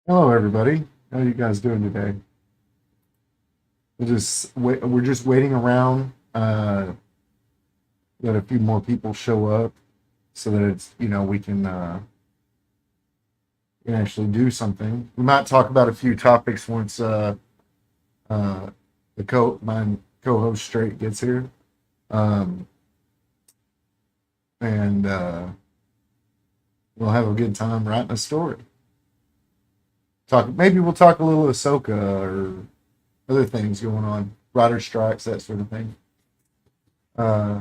Hello, everybody. How are you guys doing today? We're just waiting around. Let a few more people show up so that we can actually do something. We might talk about a few topics once uh, my co-host Straight gets here, um, and we'll have a good time writing a story. Maybe we'll talk a little Ahsoka or other things going on, rider strikes, that sort of thing. Uh,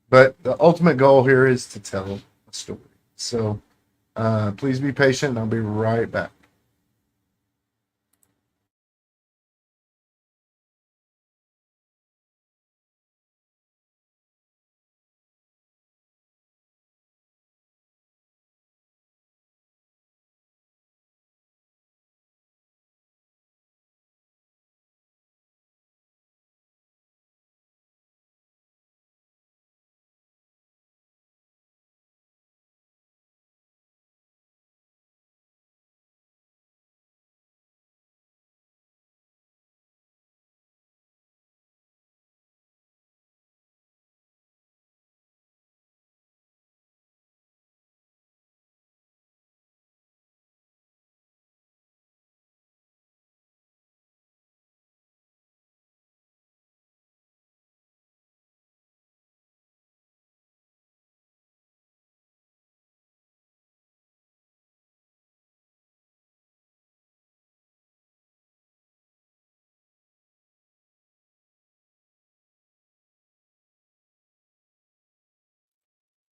But the ultimate goal here is to tell a story. So please be patient, and I'll be right back.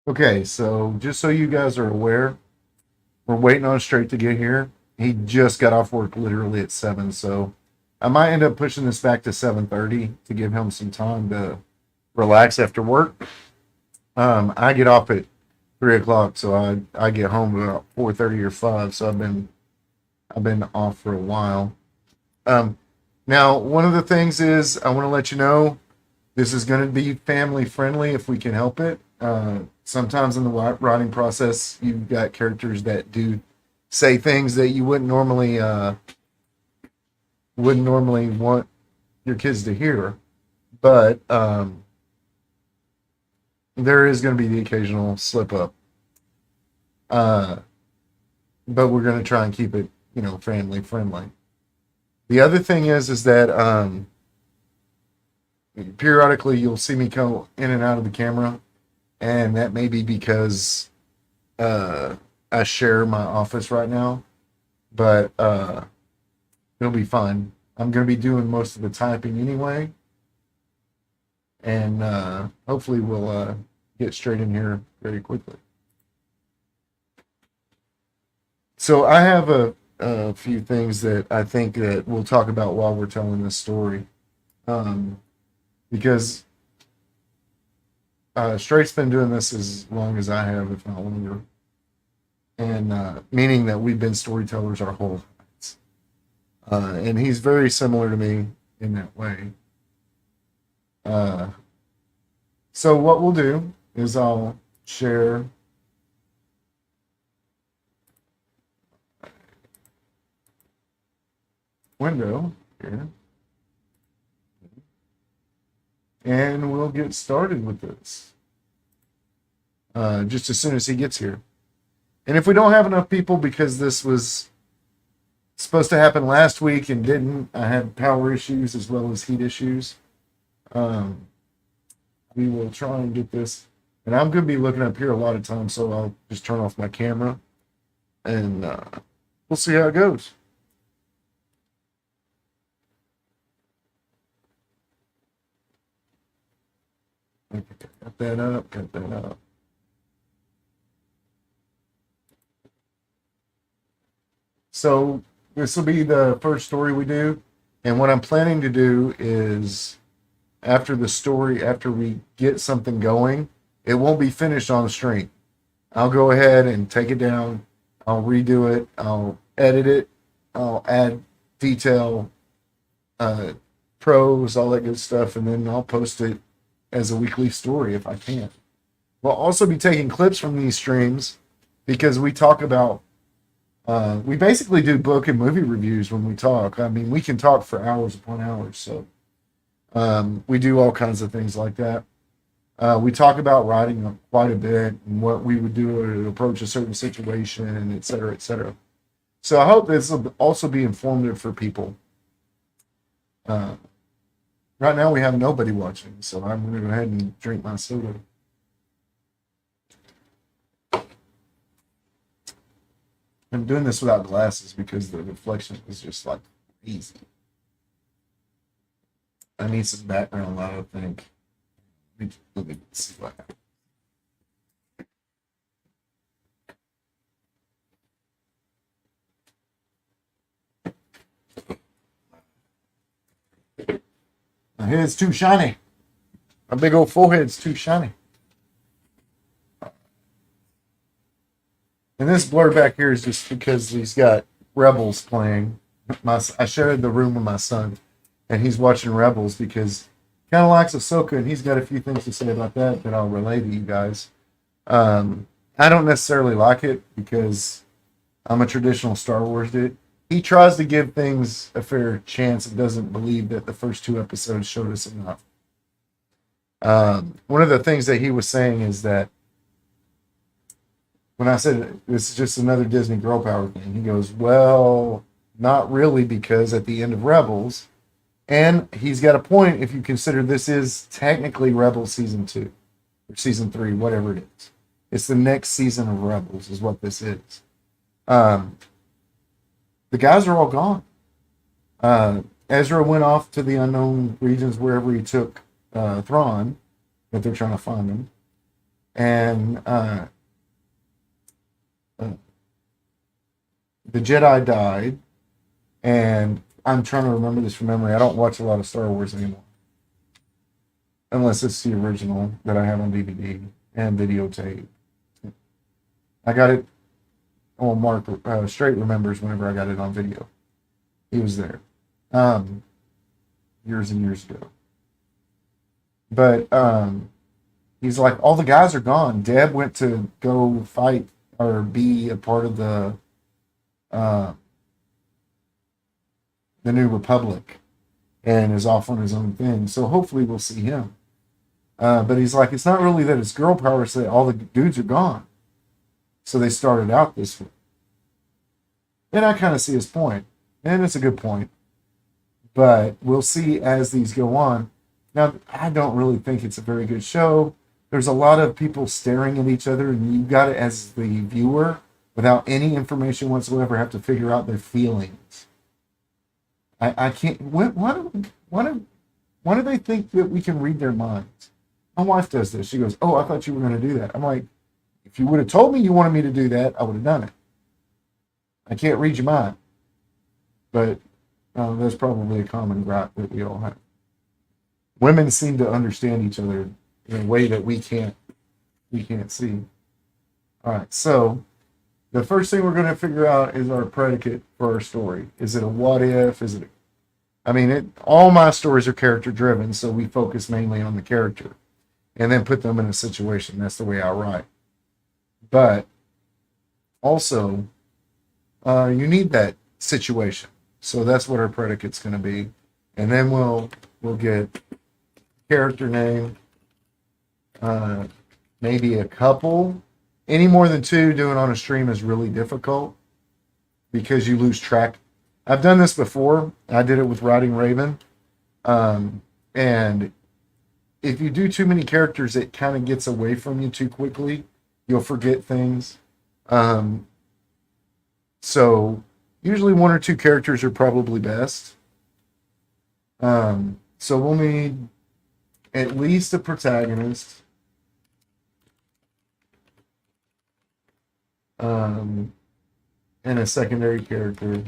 Okay, so just so you guys are aware, we're waiting on Straight to get here. He just got off work literally at 7, so I might end up pushing this back to 7:30 to give him some time to relax after work. I get off at 3 o'clock, so I get home about 4:30 or 5. So I've been off for a while. Um, Now one of the things is I want to let you know this is going to be family friendly if we can help it. Sometimes in the writing process, you've got characters that do say things that you wouldn't normally want your kids to hear, but there is going to be the occasional slip up. Uh, but we're going to try and keep it, family friendly. The other thing is that periodically you'll see me go in and out of the camera, and that may be because uh, I share my office right now, but it'll be fun. I'm going to be doing most of the typing anyway, and hopefully we'll get straight in here very quickly. So I have a few things that I think that we'll talk about while we're telling this story, um, because Straight's been doing this as long as I have, if not longer, and meaning that we've been storytellers our whole lives. And he's very similar to me in that way. Uh, so what we'll do is I'll share window here, and we'll get started with this just as soon as he gets here. And if we don't have enough people because this was supposed to happen last week and didn't, I had power issues as well as heat issues. Um, we will try and get this. And I'm going to be looking up here a lot of times, so I'll just turn off my camera and we'll see how it goes. Okay, cut that up, cut that up. So this will be the first story we do. And what I'm planning to do is after we get something going, it won't be finished on the stream. I'll go ahead and take it down. I'll redo it. I'll edit it. I'll add detail, uh, prose, all that good stuff, and then I'll post it as a weekly story if I can. We'll also be taking clips from these streams because we talk about We basically do book and movie reviews when we talk. I mean, we can talk for hours upon hours. So we do all kinds of things like that. We talk about writing quite a bit and what we would do to approach a certain situation, et cetera, et cetera. So I hope this will also be informative for people. Uh, right now we have nobody watching, so I'm going to go ahead and drink my soda. I'm doing this without glasses because the reflection is just like easy. I need some background light, I think. Let me see what happens. My head's too shiny. My big old forehead's too shiny. And this blur back here is just because he's got Rebels playing. I shared the room with my son, and he's watching Rebels because he kind of likes Ahsoka, and he's got a few things to say about that I'll relay to you guys. I don't necessarily like it because I'm a traditional Star Wars dude. He tries to give things a fair chance and doesn't believe that the first 2 episodes showed us enough. One of the things that he was saying is that when I said this is just another Disney girl power thing, he goes, well, not really, because at the end of Rebels, and he's got a point if you consider this is technically Rebels season 2 or season 3, whatever it is. It's the next season of Rebels is what this is. The guys are all gone. Ezra went off to the unknown regions wherever he took Thrawn, that they're trying to find him. And the Jedi died, and I'm trying to remember this from memory. I don't watch a lot of Star Wars anymore, unless it's the original that I have on DVD and videotape. I got it. Oh, Mark Strate remembers whenever I got it on video. He was there, years and years ago. But he's like, all the guys are gone. Deb went to go fight or be a part of the New Republic and is off on his own thing. So hopefully we'll see him. But he's like, it's not really that it's girl power, it's that all the dudes are gone. So they started out this way. And I kind of see his point. And it's a good point. But we'll see as these go on. Now, I don't really think it's a very good show. There's a lot of people staring at each other, and you got it as the viewer, without any information whatsoever, have to figure out their feelings. I can't. Why do they think that we can read their minds? My wife does this. She goes, "Oh, I thought you were going to do that." I'm like, if you would have told me you wanted me to do that, I would have done it. I can't read your mind, but that's probably a common gripe that we all have. Women seem to understand each other in a way that we can't see. All right, so the first thing we're going to figure out is our predicate for our story. Is it a what if? Is it? All my stories are character driven, so we focus mainly on the character, and then put them in a situation. That's the way I write. But also, you need that situation, so that's what our predicate's going to be, and then we'll get character name, maybe a couple. Any more than 2 doing on a stream is really difficult because you lose track. I've done this before. I did it with Riding Raven. And if you do too many characters, it kind of gets away from you too quickly. You'll forget things. So usually 1 or 2 characters are probably best. So we'll need at least a protagonist. And a secondary character.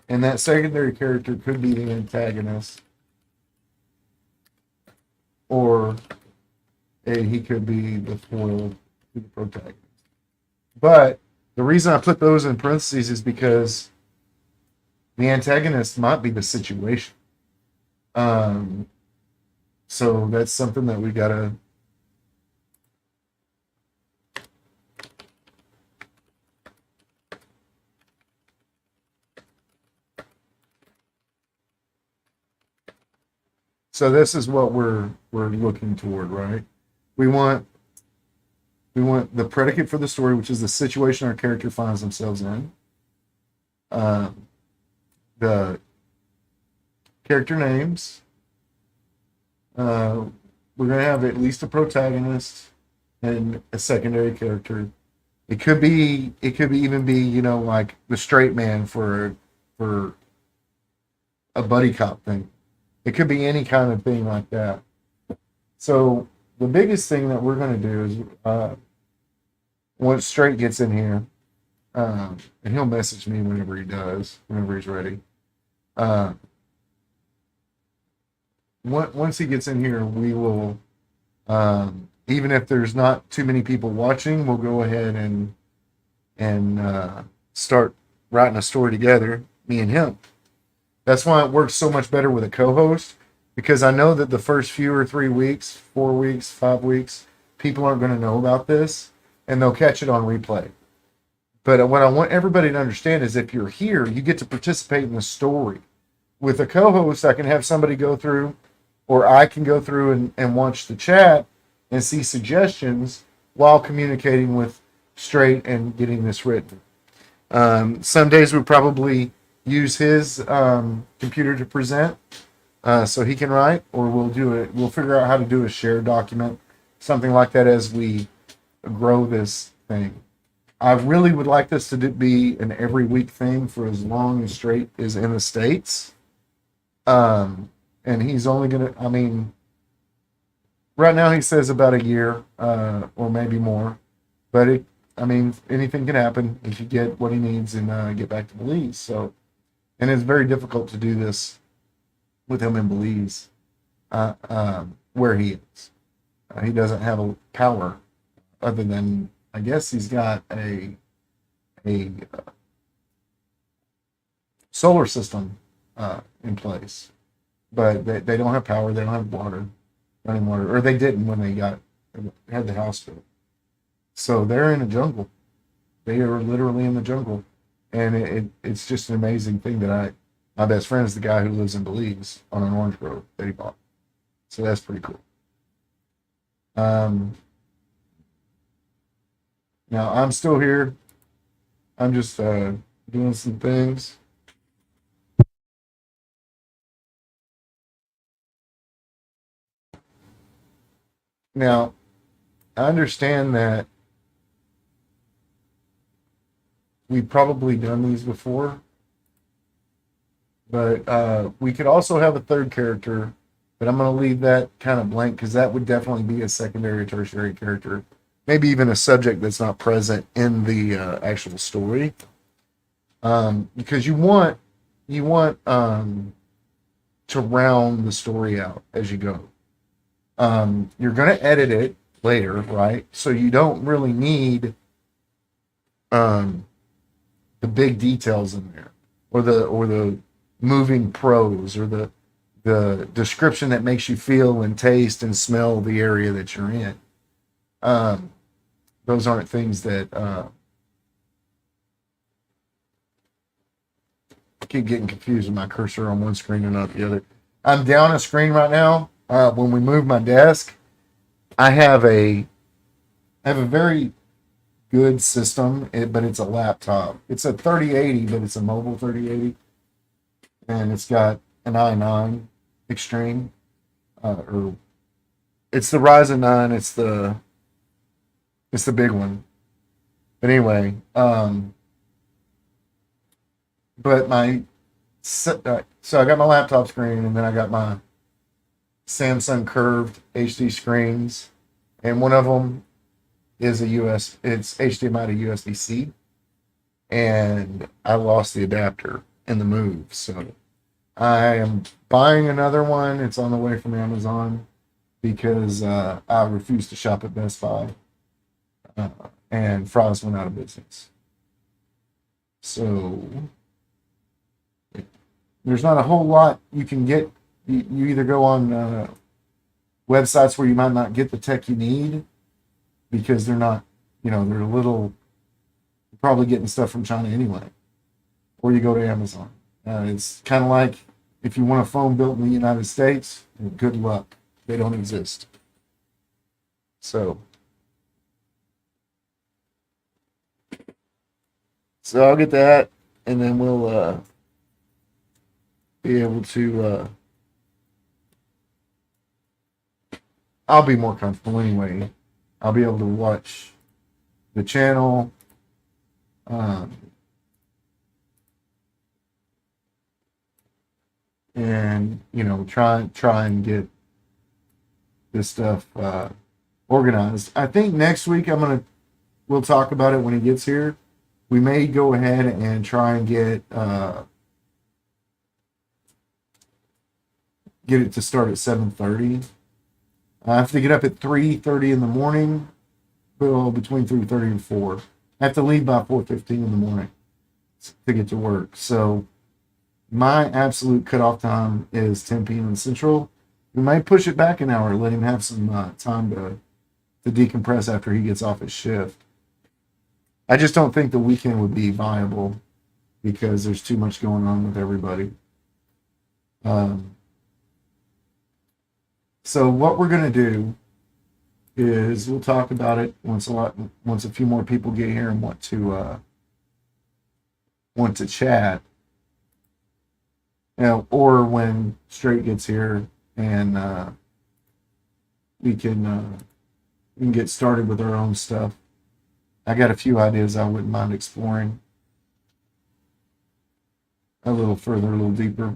And that secondary character could be the antagonist. Or he could be the foil to the protagonist. But the reason I put those in parentheses is because the antagonist might be the situation. So that's something that we gotta. So this is what we're looking toward, right? We want we want the predicate for the story, which is the situation our character finds themselves in. Um, the character names. Uh, we're gonna have at least a protagonist and a secondary character. It could be even be, like the straight man for a buddy cop thing. It could be any kind of thing like that. So the biggest thing that we're gonna do is once Straight gets in here, and he'll message me whenever he does, whenever he's ready. Uh, once he gets in here, we will, even if there's not too many people watching, we'll go ahead and start writing a story together, me and him. That's why it works so much better with a co-host, because I know that the first few or 3 weeks, 4 weeks, 5 weeks, people aren't going to know about this, and they'll catch it on replay. But what I want everybody to understand is if you're here, you get to participate in the story. With a co-host, I can have somebody go through, or I can go through and watch the chat and see suggestions while communicating with Straight and getting this written. Some days we probably use his computer to present, so he can write, or we'll do it. We'll figure out how to do a shared document, something like that, as we grow this thing. I really would like this to be an every week thing for as long as Straight is in the States. And he's only gonna. I mean, right now he says about a year, or maybe more. But I mean, anything can happen if you get what he needs and get back to Belize. So, and it's very difficult to do this with him in Belize, where he is. He doesn't have a power other than, I guess, he's got a solar system in place, but they don't have power. They don't have water, running water, or they didn't when they had the house built. So they're in a jungle. They are literally in the jungle, and it's just an amazing thing that my best friend is the guy who lives in Belize on an orange grove that he bought. So that's pretty cool. Now I'm still here. I'm just doing some things. Now I understand that we've probably done these before, but we could also have a third character, but I'm going to leave that kind of blank because that would definitely be a secondary or tertiary character, maybe even a subject that's not present in the actual story, because you want to round the story out as you go. You're going to edit it later, right? So you don't really need um, the big details in there, or the moving prose, or the description that makes you feel and taste and smell the area that you're in. Um, those aren't things that I keep getting confused with my cursor on one screen and not the other. I'm down a screen right now. When we move my desk, I have a very good system, but it's a laptop. It's a 3080, but it's a mobile 3080, and it's got an i9 Extreme, or it's the Ryzen 9. It's the big one. But anyway, but so I got my laptop screen, and then I got my Samsung curved HD screens, and one of them is it's HDMI to USB-C, and I lost the adapter in the move, so I am buying another one. It's on the way from Amazon because I refuse to shop at Best Buy, uh, and Fry's went out of business. So there's not a whole lot you can get. You either go on websites where you might not get the tech you need because they're not, they're a little, you're probably getting stuff from China anyway. Or you go to Amazon. It's kind of like if you want a phone built in the United States, good luck. They don't exist. So I'll get that, and then we'll be able to. I'll be more comfortable anyway. I'll be able to watch the channel. And try and get this stuff organized. I think next week we'll talk about it when he gets here. We may go ahead and try and get it to start at 7:30. I have to get up at 3:30 in the morning, between 3:30 and 4. I have to leave by 4:15 in the morning to get to work. So my absolute cutoff time is 10 p.m. Central. We might push it back an hour, let him have some time to decompress after he gets off his shift. I just don't think the weekend would be viable because there's too much going on with everybody. So what we're going to do is we'll talk about it once a few more people get here and want to chat. Or when Strate gets here and we can get started with our own stuff. I got a few ideas I wouldn't mind exploring a little further, a little deeper.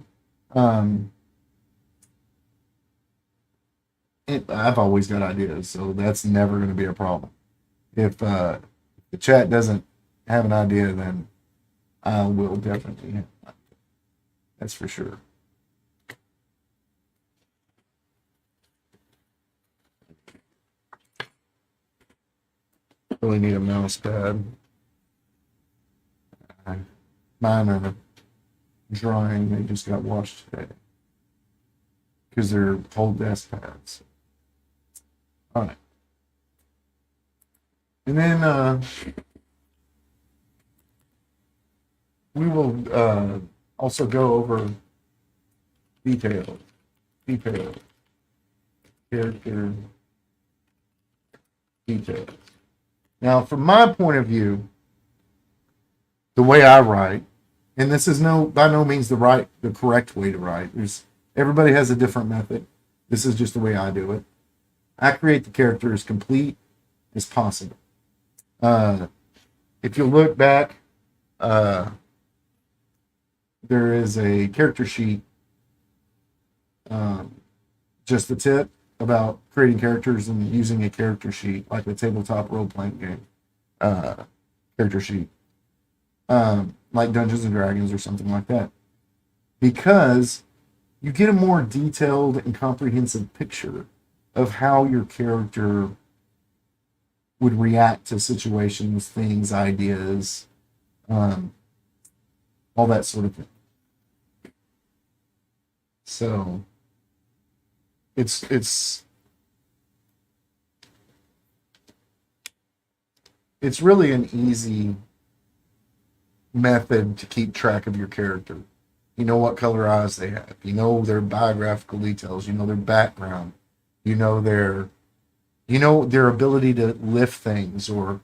I've always got ideas, so that's never going to be a problem. If the chat doesn't have an idea, then I will definitely have an idea. That's for sure. Really need a mouse pad. Mine are drying. They just got washed today because they're whole desk pads. All right. And then we will also go over detail, character details. Now, from my point of view, the way I write, and this is by no means the correct way to write. Everybody has a different method. This is just the way I do it. I create the character as complete as possible. If you look back, there is a character sheet, just the tip about creating characters and using a character sheet, like a tabletop role-playing game character sheet, like Dungeons and Dragons or something like that, because you get a more detailed and comprehensive picture of how your character would react to situations, things, ideas, all that sort of thing. So it's really an easy method to keep track of your character. You know what color eyes they have. You know their biographical details. You know their background. You know their ability to lift things, or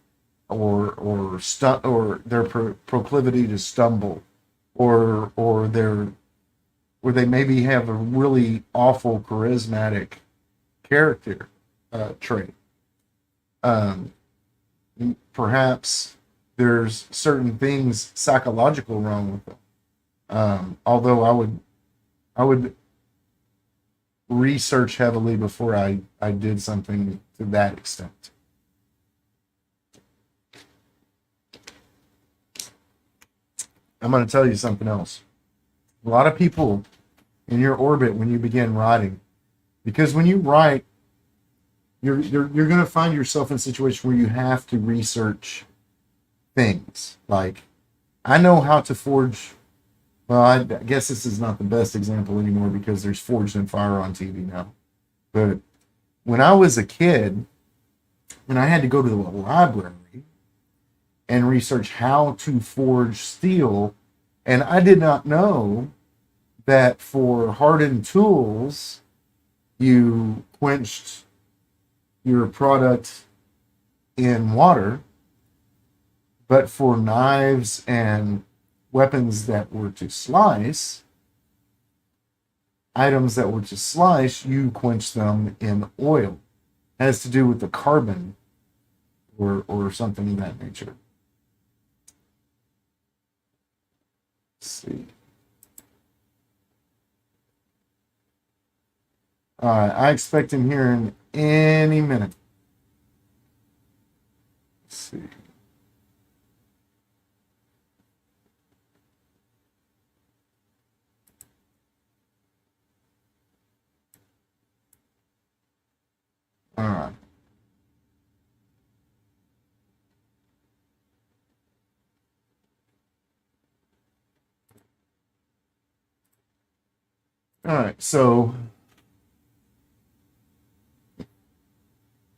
their proclivity to stumble, or they maybe have a really awful charismatic character trait. Perhaps there's certain things psychological wrong with them. Although I would research heavily before I did something to that extent. I'm going to tell you something else. A lot of people in your orbit when you begin writing, because when you write, you're going to find yourself in a situation where you have to research things. Like, I know how to forge. Well, I guess this is not the best example anymore because there's Forged in Fire on TV now. But when I was a kid and I had to go to the library and research how to forge steel, and I did not know that for hardened tools, you quenched your product in water, but for knives and weapons that were to slice, items that were to slice, you quench them in oil. It has to do with the carbon or something of that nature. Let's see. I expect him here in any minute. Let's see. All right. All right. So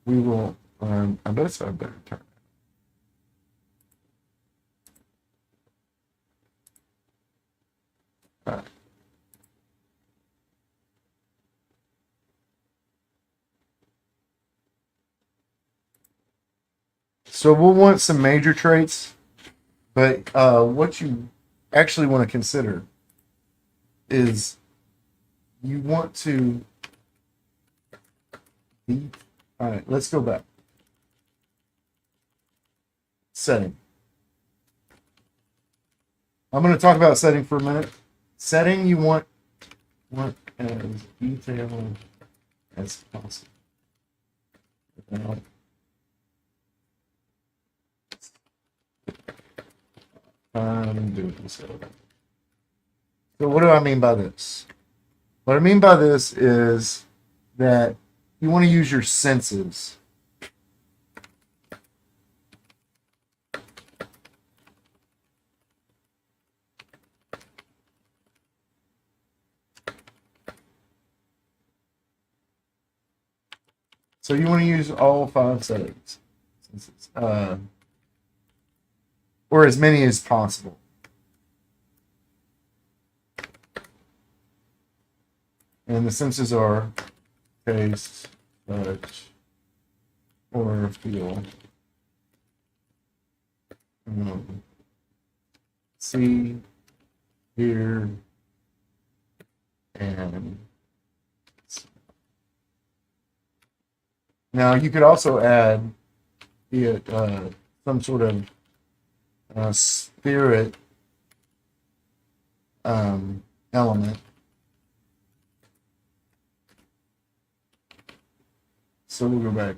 we will. I bet I better turn. All right. So we'll want some major traits, but what you actually want to consider is you want to be. All right, let's go back. Setting. I'm going to talk about setting for a minute. Setting you want as detailed as possible. I'm doing this. So what do I mean by this? What I mean by this is that you want to use your senses. So you want to use all 5 settings, or as many as possible. And the senses are taste, touch, or feel. See, hear, and now you could also add some sort of spirit element. So we'll go back.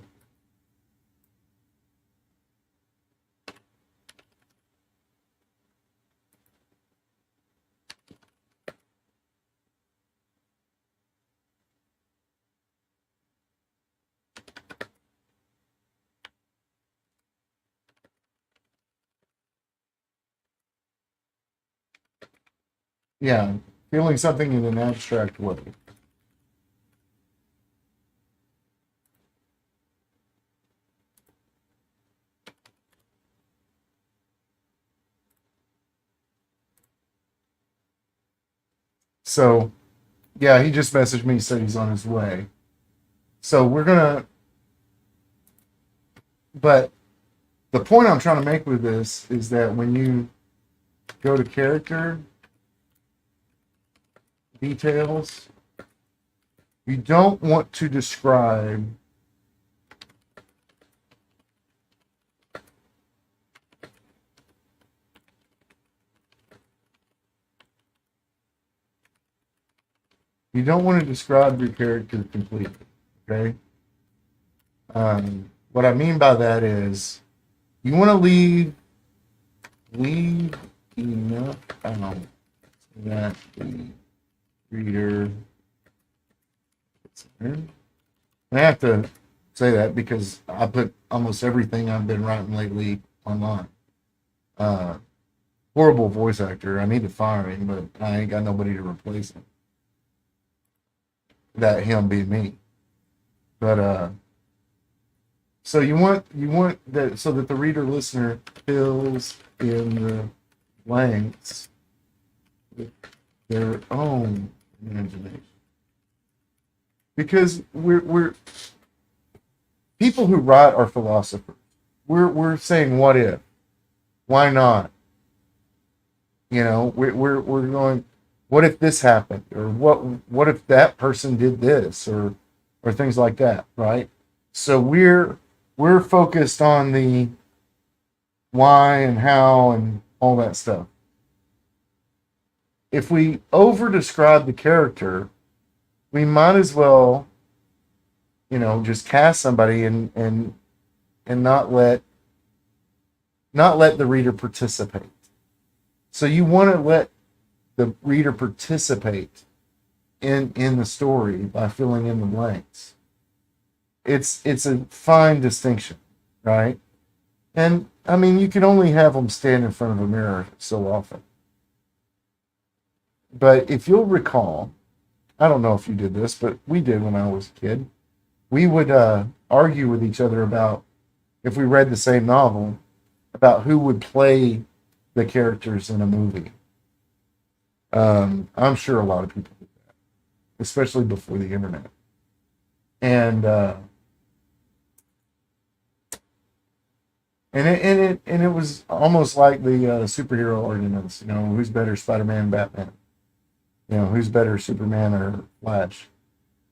Yeah, feeling something in an abstract way. So, yeah, he just messaged me, said he's on his way. So we're gonna, but the point I'm trying to make with this is that when you go to character details, you don't want to describe your character completely. Okay. What I mean by that is you want to leave enough out that the reader. I have to say that because I put almost everything I've been writing lately online. Horrible voice actor. I need to fire him, but I ain't got nobody to replace him. That him being me. But so you want that so that the reader listener fills in the blanks with their own imagination. Because we're people who write are philosophers. We're saying what if? Why not? We're going, what if this happened? Or what if that person did this or things like that, right? So we're focused on the why and how and all that stuff. If we over describe the character, we might as well, just cast somebody and not let the reader participate. So you want to let the reader participate in the story by filling in the blanks. It's a fine distinction, right? And I mean, you can only have them stand in front of a mirror so often. But if you'll recall, I don't know if you did this, but we did when I was a kid. We would argue with each other about, if we read the same novel, about who would play the characters in a movie. I'm sure a lot of people did that, especially before the internet. And and it was almost like the superhero arguments. Who's better, Spider-Man, Batman? Who's better, Superman or Flash?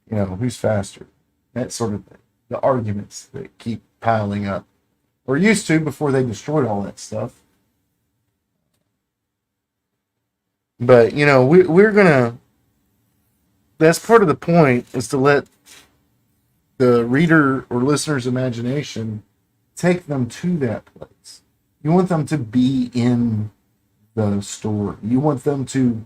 Who's faster? That sort of thing. The arguments that keep piling up, or used to before they destroyed all that stuff. But we're gonna. That's part of the point, is to let the reader or listener's imagination take them to that place. You want them to be in the story. You want them to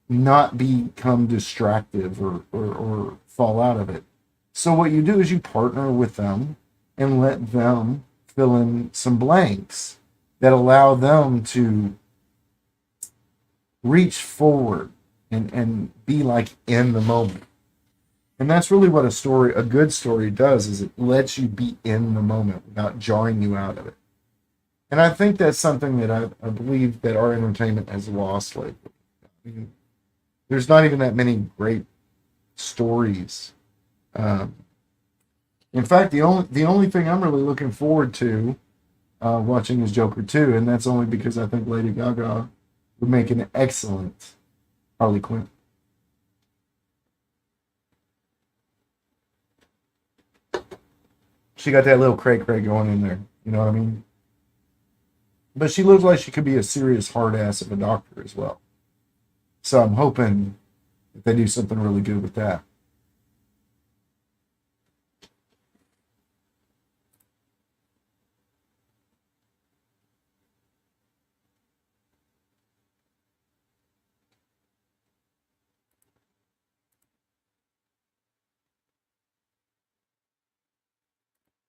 not become distractive or fall out of it. So what you do is you partner with them and let them fill in some blanks that allow them to reach forward and be like in the moment. And that's really what a good story does, is it lets you be in the moment without jarring you out of it. And I think that's something that I believe that our entertainment has lost lately. I mean, there's not even that many great stories. In fact, the only thing I'm really looking forward to watching is Joker 2, and that's only because I think Lady Gaga would make an excellent Harley Quinn. She got that little cray cray going in there. You know what I mean? But she looks like she could be a serious hard ass of a doctor as well. So I'm hoping that they do something really good with that.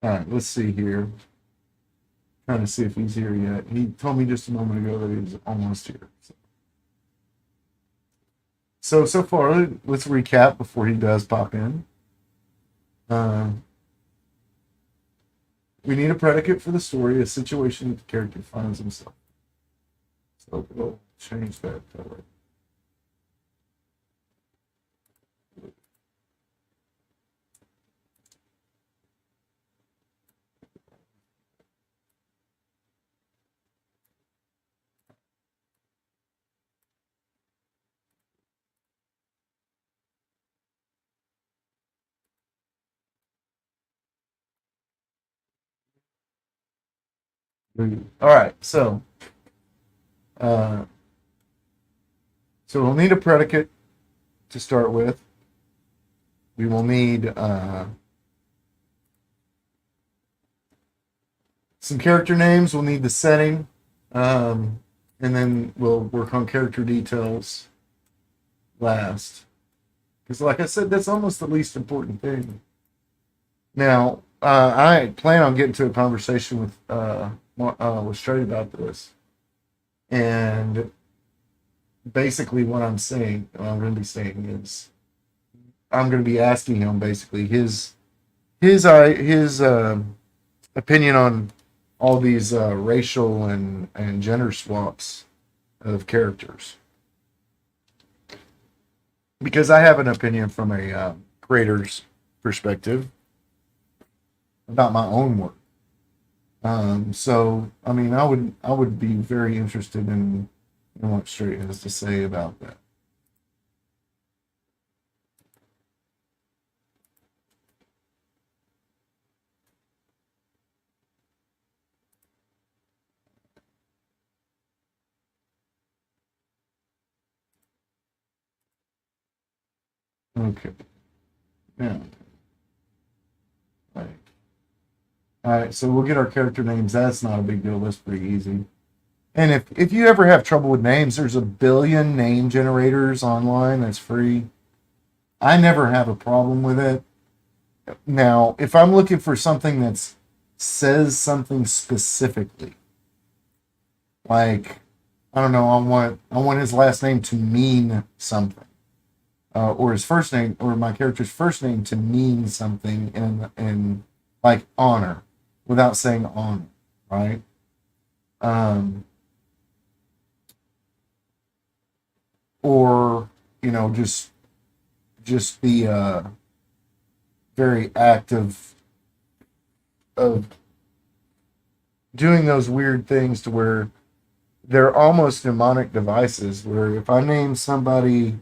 All right, let's see here. Trying to see if he's here yet. He told me just a moment ago that he was almost here. So far, let's recap before he does pop in. Uh, we need a predicate for the story, a situation that the character finds himself. So we'll change that. All right, uh, so we'll need a predicate to start with. We will need some character names. We'll need the setting, and then we'll work on character details last. Because, like I said, that's almost the least important thing. Now, I plan on getting to a conversation with Strate about this, and basically what I'm going to be saying is, I'm going to be asking him basically his his opinion on all these racial and gender swaps of characters, because I have an opinion from a creator's perspective about my own work. So I mean, I would be very interested in what Straight has to say about that. Okay. Yeah. Right. All right. So we'll get our character names. That's not a big deal. That's pretty easy. And if you ever have trouble with names, there's a billion name generators online that's free. I never have a problem with it. Now, if I'm looking for something that says something specifically, like I don't know, I want his last name to mean something, or his first name, or my character's first name to mean something in like honor, without saying honor, right? Um, or just the very act of doing those weird things to where they're almost mnemonic devices. Where if I name somebody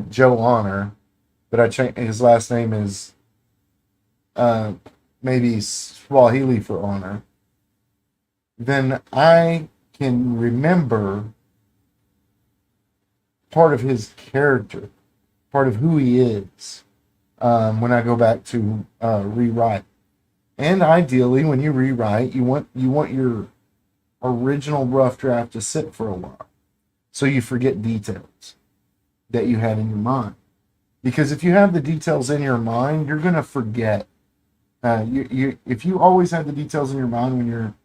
Joe Honor, but I change his last name is uh, maybe Swahili for honor, then I can remember part of his character, part of who he is, when I go back to rewrite. And ideally, when you rewrite, you want your original rough draft to sit for a while, so you forget details that you had in your mind. Because if you have the details in your mind, you're gonna forget. If you always have the details in your mind when you're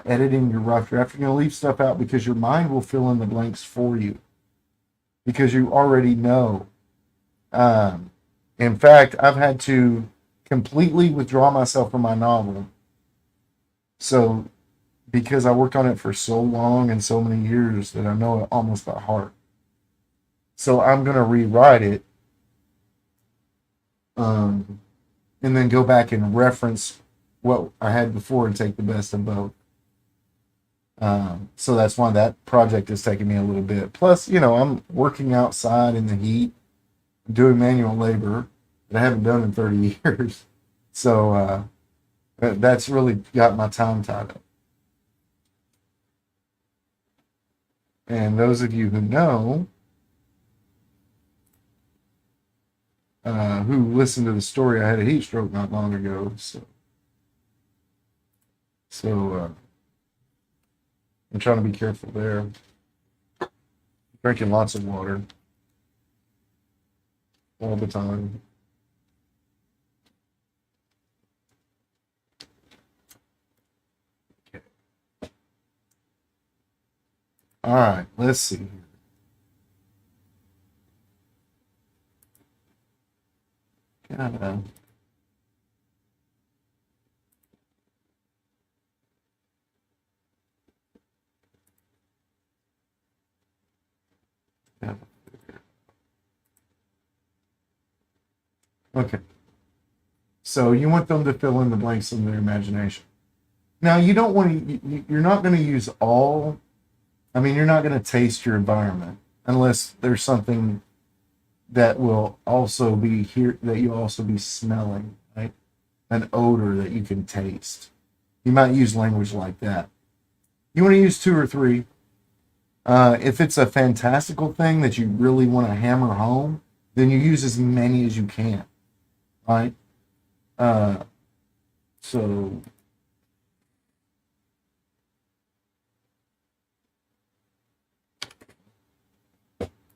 editing your rough draft, you're gonna leave stuff out because your mind will fill in the blanks for you because you already know. Um, in fact, I've had to completely withdraw myself from my novel. So, because I worked on it for so long and so many years that I know it almost by heart. So, I'm going to rewrite it, um, and then go back and reference what I had before and take the best of both. So, that's why that project is taking me a little bit. Plus, I'm working outside in the heat, doing manual labor that I haven't done in 30 years. So, that's really got my time tied up. And those of you who know, who listened to the story, I had a heat stroke not long ago. So I'm trying to be careful there. Drinking lots of water all the time. Okay. All right, let's see. Gotta, gotta- Okay. So you want them to fill in the blanks in their imagination. Now you don't want to. You're not going to use all. I mean, you're not going to taste your environment unless there's something that will also be here that you also be smelling, right? An odor that you can taste. You might use language like that. You want to use two or three. If it's a fantastical thing that you really want to hammer home, then you use as many as you can, right? Uh, so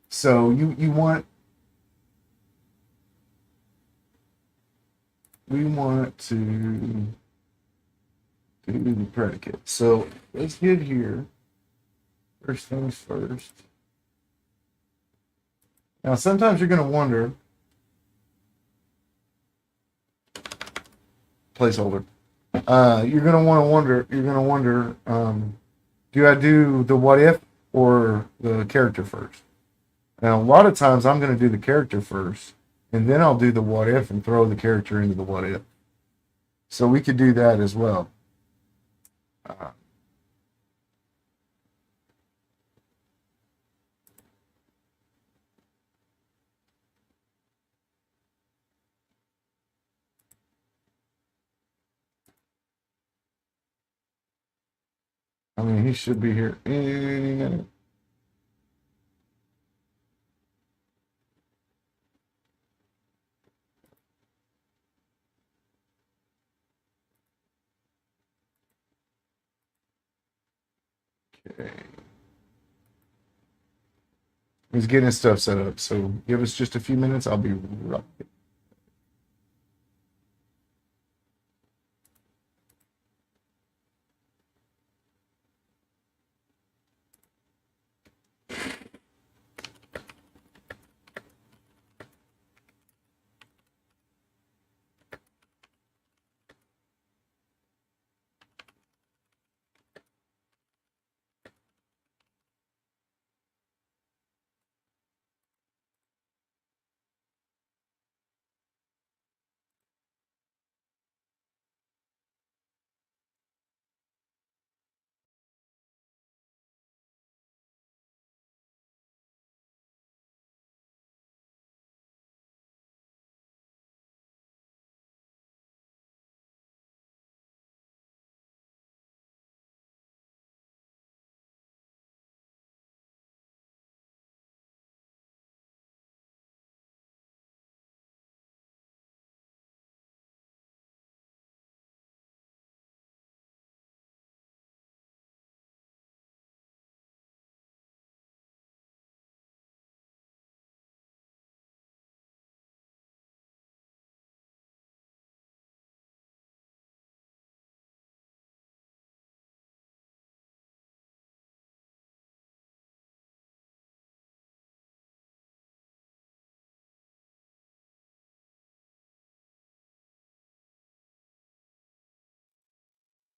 so you want we want to do the predicate. So let's get here. First things first. Now sometimes you're going to wonder, placeholder. You're gonna want to wonder. You're gonna wonder. Do I do the what if or the character first? Now, a lot of times I'm gonna do the character first, and then I'll do the what if and throw the character into the what if. So we could do that as well. Uh, I mean, he should be here any minute. Okay. He's getting his stuff set up, so give us just a few minutes. I'll be right.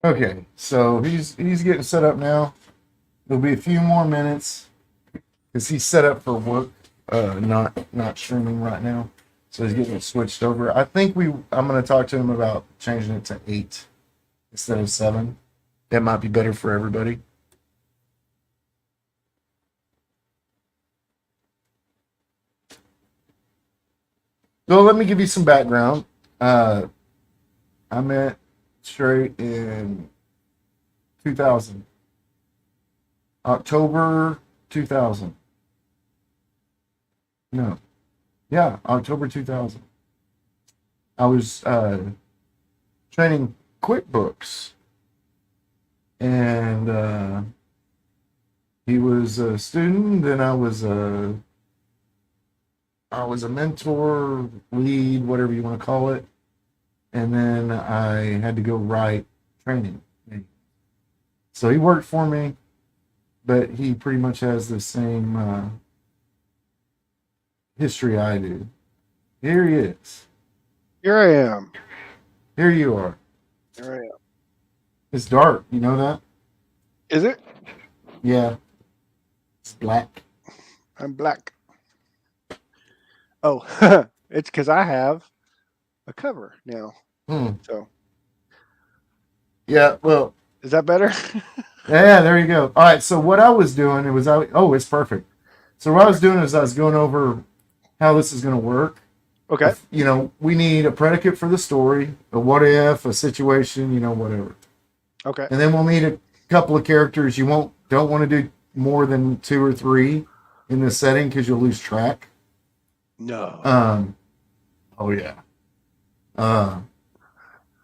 Okay, so he's getting set up now. There'll be a few more minutes because he's set up for work, not streaming right now. So he's getting it switched over. I think I'm going to talk to him about changing it to 8 instead of 7. That might be better for everybody. So let me give you some background. I met Strate in 2000, October 2000. No, yeah, October 2000. I was training QuickBooks, and he was a student. Then I was a mentor, lead, whatever you want to call it, and then I had to go write training. So he worked for me, but he pretty much has the same history I do. Here he is. Here I am. Here you are. Here I am. It's dark. You know that? Is it? Yeah. It's black. I'm black. Oh, it's because I have a cover now. So. Yeah. Well. Is that better? Yeah. There you go. All right. So what I was doing, it's perfect. So what I was doing is I was going over how this is going to work. Okay. We need a predicate for the story, a what if, a situation, whatever. Okay. And then we'll need a couple of characters. You don't want to do more than 2 or 3 in this setting because you'll lose track. No. Oh yeah.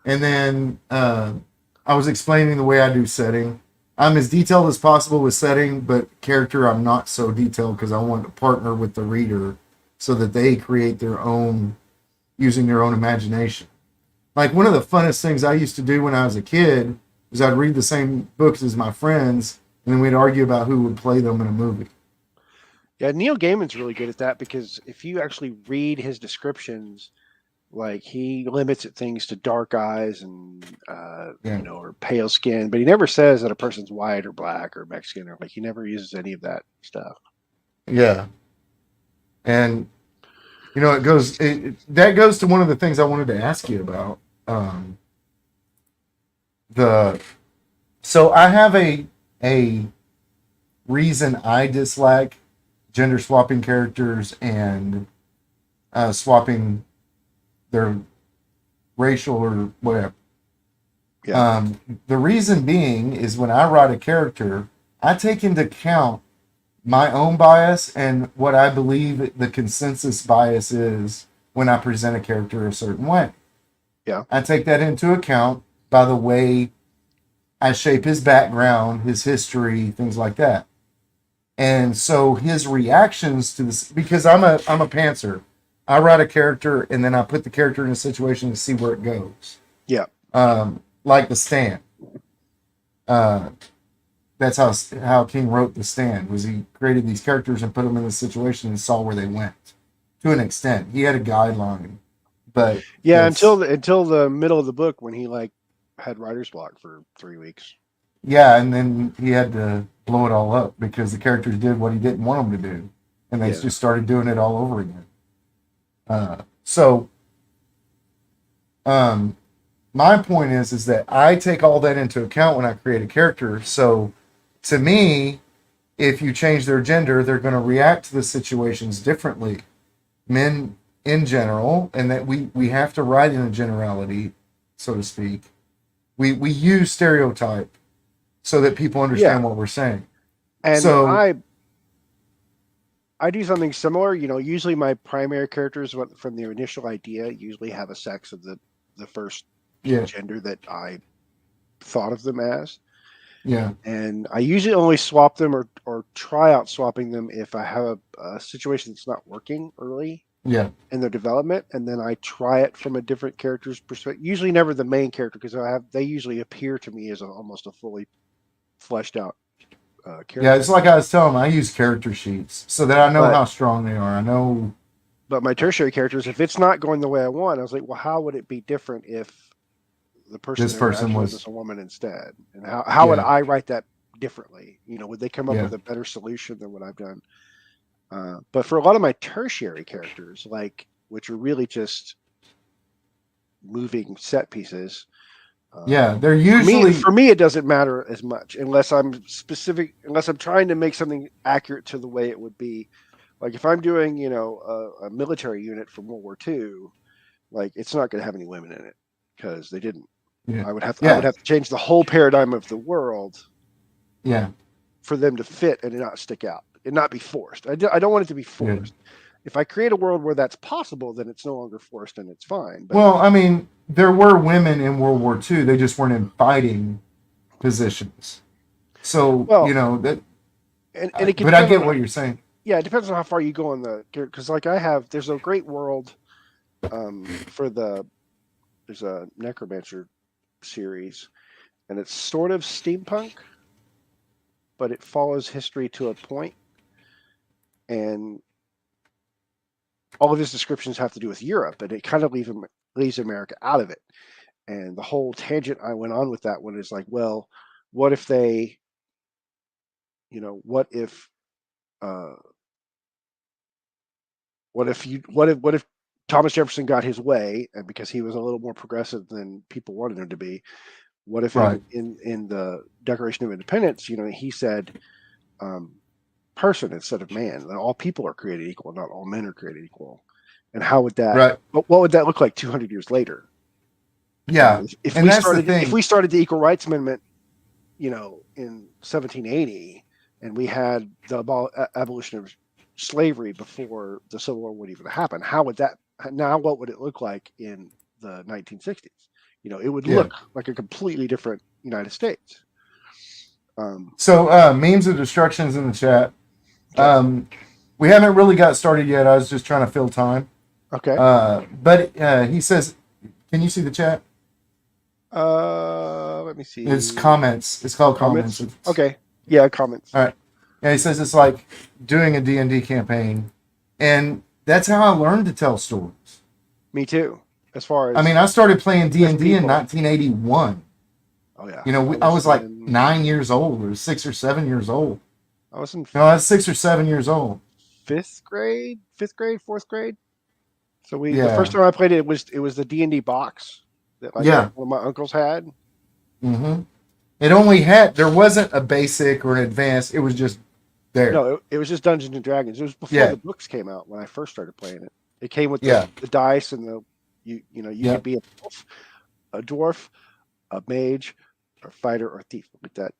And then I was explaining the way I do setting. I'm as detailed as possible with setting, but character I'm not so detailed because I want to partner with the reader so that they create their own using their own imagination. Like one of the funnest things I used to do when I was a kid was I'd read the same books as my friends and then we'd argue about who would play them in a movie. Yeah, Neil Gaiman's really good at that because if you actually read his descriptions, Like he limits things to dark eyes and Yeah. or pale skin, but he never says that a person's white or black or Mexican, or like he never uses any of that stuff. Yeah. And that goes to one of the things I wanted to ask you about. Um, the so I have a reason I dislike gender swapping characters and swapping their racial or whatever. Yeah. The reason being is when I write a character, I take into account my own bias and what I believe the consensus bias is when I present a character a certain way. Yeah. I take that into account by the way I shape his background, his history, things like that. And so his reactions to this, because I'm a pantser. I write a character and then I put the character in a situation to see where it goes. Yeah. Like The Stand. That's how King wrote The Stand. Was he created these characters and put them in a situation and saw where they went. To an extent, he had a guideline, but yeah, until the middle of the book when he like had writer's block for 3 weeks. Yeah, and then he had to blow it all up because the characters did what he didn't want them to do, and they just started doing it all over again. My point is that I take all that into account when I create a character. So, to me, if you change their gender, they're going to react to the situations differently. Men in general, and that we have to write in a generality, so to speak. We use stereotype so that people understand what we're saying. And so I do something similar. Usually my primary characters from the initial idea usually have a sex of the first gender that I thought of them as. Yeah. And I usually only swap them or try out swapping them if I have a situation that's not working early in their development, and then I try it from a different character's perspective. Usually never the main character, because they usually appear to me as almost a fully fleshed out character. Yeah, it's like I was telling them, I use character sheets so that I know how strong they are. I know. But my tertiary characters, if it's not going the way I want, I was like, well, how would it be different if the person was a woman instead? And how would I write that differently? Would they come up with a better solution than what I've done? But for a lot of my tertiary characters, which are really just moving set pieces, they're usually for me it doesn't matter as much unless I'm trying to make something accurate to the way it would be. Like if I'm doing a military unit from World War II, it's not going to have any women in it because they didn't. I would have to change the whole paradigm of the world for them to fit and not stick out and not be forced. I don't want it to be forced. If I create a world where that's possible, then it's no longer forced and it's fine. But, well, I mean, there were women in World War II. They just weren't in fighting positions. So, that. And it can but I get what you're saying. Yeah, it depends on how far you go on because there's a great world there's a Necromancer series, and it's sort of steampunk, but it follows history to a point, and all of his descriptions have to do with Europe, and it kind of leaves America out of it. And the whole tangent I went on with that one is like, well, what if they, what if Thomas Jefferson got his way, and because he was a little more progressive than people wanted him to be, what if in the Declaration of Independence, he said person instead of man, that all people are created equal, not all men are created equal? And how would that what would that look like 200 years later? If we started the Equal Rights Amendment in 1780, and we had the abolition of slavery before the Civil War would even happen, what would it look like in the 1960s? It would look like a completely different United States. So memes of destruction's in the chat. We haven't really got started yet. I was just trying to fill time. Okay. But he says, can you see the chat? Let me see. It's comments. It's called comments. Okay. Yeah, comments. All right. Yeah, he says it's like doing a D&D campaign. And that's how I learned to tell stories. Me too. as far I as mean, I started playing D with and D in people. 1981. Oh yeah, You know, I was like 9 years old, or 6 or 7 years old. I was in No, I was 6 or 7 years old. fifth grade, fourth grade. So the first Yeah, time I played it was the D&D box that like yeah. one of my uncles had. hmm It only had there wasn't a basic or an advanced. It was just there. No, it was just Dungeons and Dragons. It was before Yeah, the books came out when I first started playing it. It came with yeah, the dice and you yeah. could be a dwarf, a mage, a fighter, or a thief. Like that.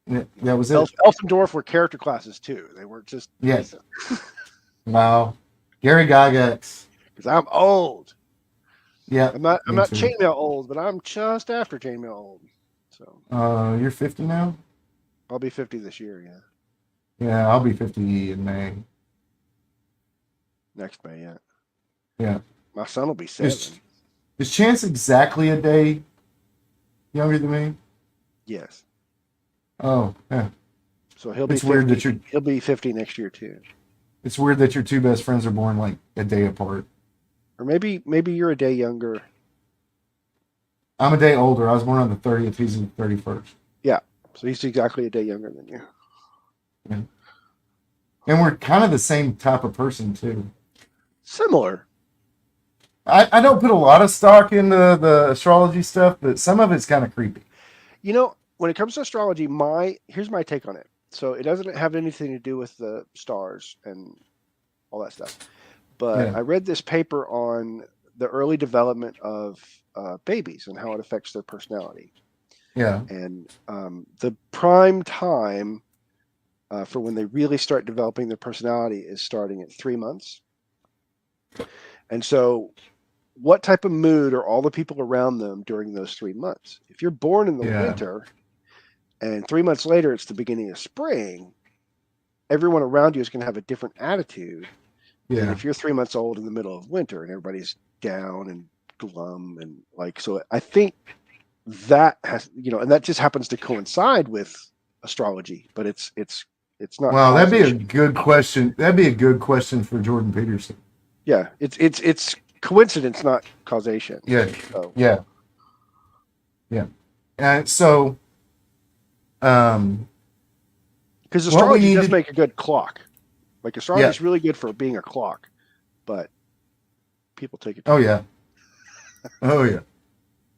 Yeah, that was it. Elf and dwarf were character classes too. They weren't just Yeah. races. Wow. Gary Gygax. Because I'm old. Yeah, I'm me not too. chainmail old, but I'm just after chainmail old. So You're 50 now? I'll be 50 this year. Yeah, Yeah, I'll be 50 in May. next May. Yeah, Yeah. my son will be Is 7. is Chance exactly a day younger than me? Yes. Oh, yeah. So he'll be It's weird 50. that you're He'll be 50 next year too. it's weird that your two best friends are born like a day apart. Or maybe you're a day younger. I'm a day older. I was born on the 30th. He's the 31st. Yeah. So he's exactly a day younger than you. Yeah. And we're kind of the same type of person too. Similar. I don't put a lot of stock into the astrology stuff, but some of it's kind of creepy. You know, when it comes to astrology, here's my take on it. So it doesn't have anything to do with the stars and all that stuff. But Yeah. I read this paper on the early development of babies and how it affects their personality. Yeah. And the prime time for when they really start developing their personality is starting at 3 months. And so, what type of mood are all the people around them during those 3 months? If you're born in the Yeah. winter and 3 months later it's the beginning of spring, everyone around you is going to have a different attitude than Yeah. if you're 3 months old in the middle of winter and everybody's down and glum and like. So I think that has, and that just happens to coincide with astrology, but it's not Wow, that'd be a causation. good question. That'd be a good question for Jordan Peterson. Yeah, it's coincidence, not causation. Yeah. So Yeah. Yeah. And so, um, because what we astrology does needed. make a good clock. Like astrology Yeah. is really good for being a clock, but people take it. Oh yeah. Oh yeah.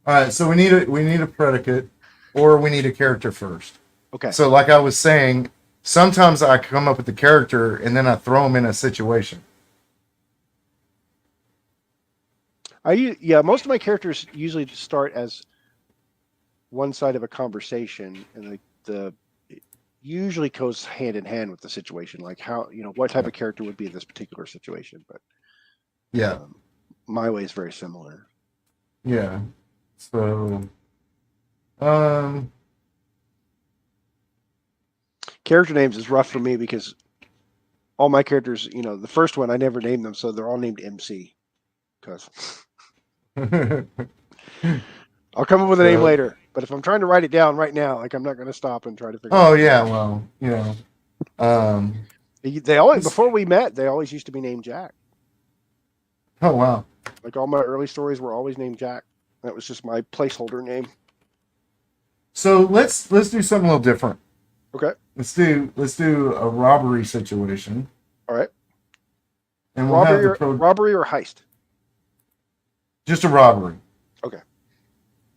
All right. So we need a predicate, or we need a character first. Okay. So, like I was saying, sometimes I come up with the character and then I throw them in a situation. Most of my characters usually start as one side of a conversation, and the it usually goes hand in hand with the situation, like how what type of character would be in this particular situation. But Yeah. my way is very similar. Yeah. So, um, Character names is rough for me because all my characters, the first one I never named them, so they're all named MC. Because I'll come up with a name so, later, but if I'm trying to write it down right now, like I'm not going to stop and try to figure oh out. yeah, well, um, They always before we met, they always used to be named Jack. oh wow. Like all my early stories were always named Jack. That was just my placeholder name. So let's do something a little different. Okay. Let's do a robbery situation, All right. and we'll have the Robbery or heist? just a robbery. Okay.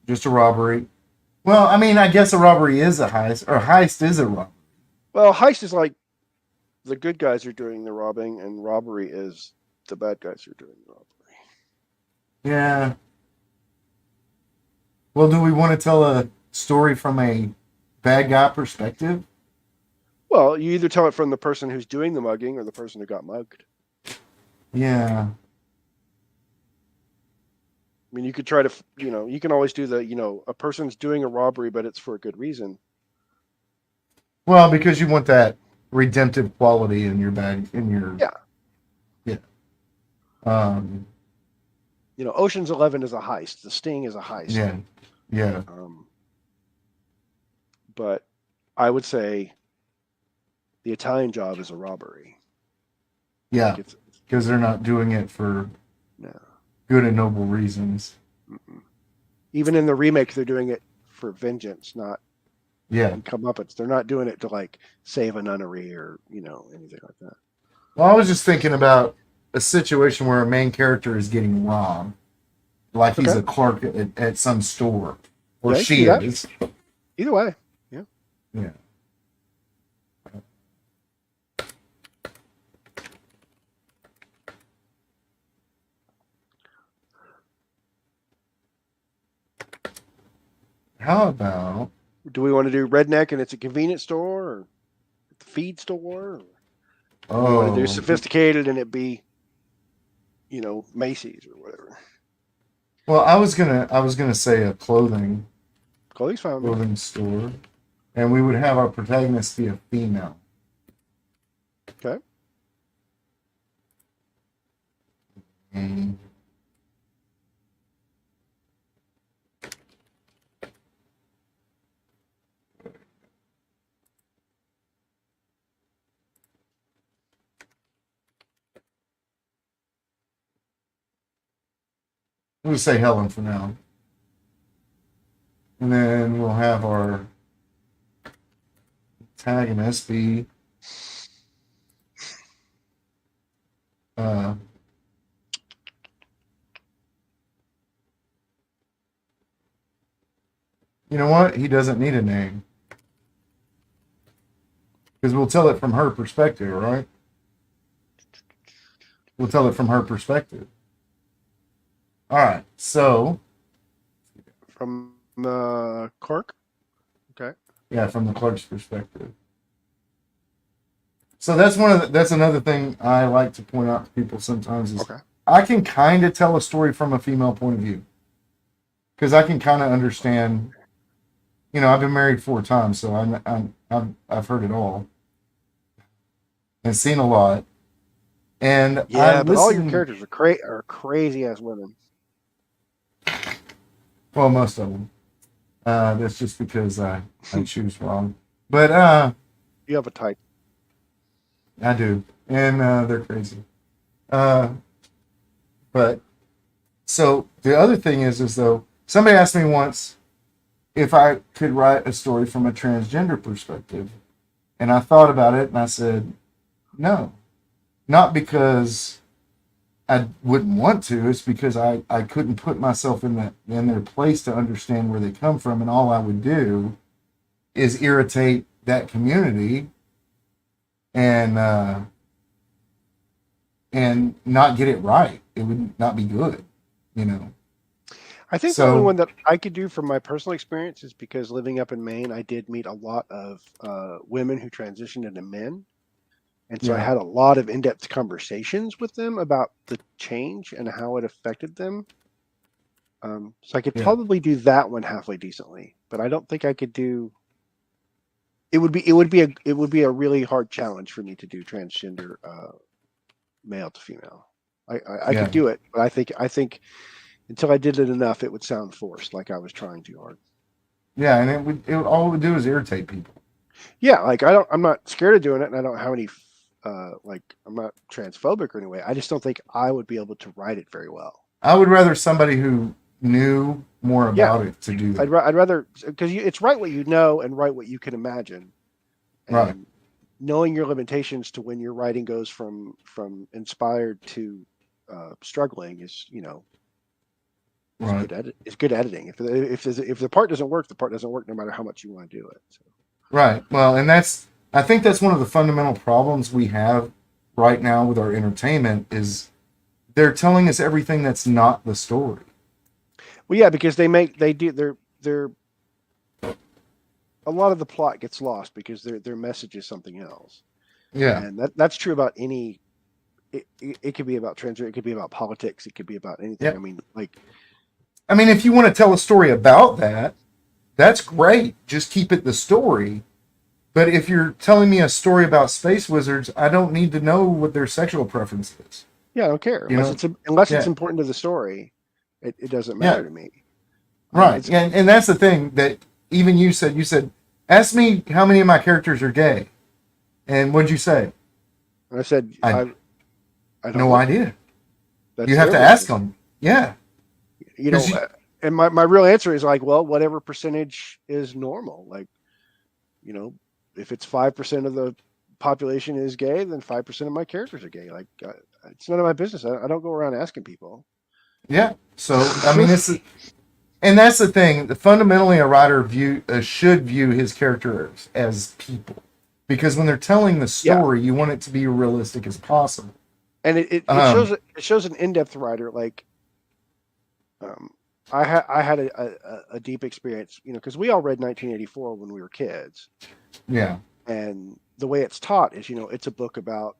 Just a robbery. Well, I mean, I guess a robbery is a heist, or a heist is a robbery. Well, heist is like the good guys are doing the robbing, and robbery is the bad guys are doing the robbery. Yeah. Well, do we want to tell a story from a bad guy perspective? Well, you either tell it from the person who's doing the mugging or the person who got mugged. Yeah. I mean, you could try to, you can always do a person's doing a robbery, but it's for a good reason. Well, because you want that redemptive quality in your bag, Yeah. Yeah. Ocean's 11 is a heist. The Sting is a heist. Yeah. Yeah. But I would say the Italian Job is a robbery. Yeah. Like Because they're not doing it for no. good and noble reasons. Mm-mm. Even in the remake, they're doing it for vengeance, not Yeah. comeuppance. They're not doing it to like save a nunnery or anything like that. Well, I was just thinking about a situation where a main character is getting robbed, like he's Okay. a clerk at some store, or Yeah, you can she do that. is. Either way, yeah. Yeah. How about? Do we want to do redneck and it's a convenience store, or the feed store? Or do we want to do sophisticated and it be, Macy's or whatever? Well, I was gonna say a clothing Chloe's fine with me. store, and we would have our protagonist be a female. Okay. Mm. We'll say Helen for now, and then we'll have our antagonist be uh, you know what? He doesn't need a name because we'll tell it from her perspective, right? We'll tell it from her perspective. All right, so From Cork. Okay. yeah, from the clerk's perspective. So that's another thing I like to point out to people sometimes is Okay. I can kind of tell a story from a female point of view because I can kind of understand. I've been married 4 times, so I've heard it all and seen a lot. And Yeah, but all your characters are crazy ass women. Well, most of them. That's just because I choose wrong. But You have a type. I do, and they're crazy. But so the other thing is though somebody asked me once if I could write a story from a transgender perspective, and I thought about it, and I said no, not because I wouldn't want to. It's because I couldn't put myself in their place to understand where they come from, and all I would do is irritate that community and not get it right. It would not be good, I think the only one that I could do from my personal experience is because living up in Maine, I did meet a lot of women who transitioned into men. And so I had a lot of in-depth conversations with them about the change and how it affected them. So I could probably do that one halfway decently, but I don't think I could do. It would be a really hard challenge for me to do transgender male to female. I could do it, but I think until I did it enough, it would sound forced, like I was trying too hard. Yeah, and all it would do is irritate people. Yeah, like I'm not scared of doing it, and I don't have any. I'm not transphobic or anyway. I just don't think I would be able to write it very well. I would rather somebody who knew more about it to do that. I'd rather, because it's write what you know and write what you can imagine. And right. Knowing your limitations to when your writing goes from inspired to struggling is right. It's good editing. If the part doesn't work, the part doesn't work no matter how much you want to do it. So. Right. Well, and I think that's one of the fundamental problems we have right now with our entertainment is they're telling us everything that's not the story. Well, yeah, because they're a lot of the plot gets lost because their message is something else. Yeah. And that's true about any. It could be about transgender. It could be about politics. It could be about anything. Yep. I mean, if you want to tell a story about that, that's great. Just keep it the story. But if you're telling me a story about space wizards, I don't need to know what their sexual preference is. Yeah, I don't care. Unless it's important to the story, it doesn't matter to me. Right. And that's the thing that even you said, ask me how many of my characters are gay. And what'd you say? And I said, I don't no know. idea. You have to ask them. Yeah, You 'cause know, and my real answer is like, well, whatever percentage is normal. Like, you know, if it's 5% of the population is gay, then 5% of my characters are gay. Like, it's none of my business. I don't go around asking people. yeah. So I mean, and that's the thing. Fundamentally, a writer should view his characters as people, because when they're telling the Yeah, story, you want it to be realistic as possible. and it shows an in-depth writer. Like, um, I had a deep experience, you know, because we all read 1984 when we were kids, Yeah, and the way it's taught is, you know, it's a book about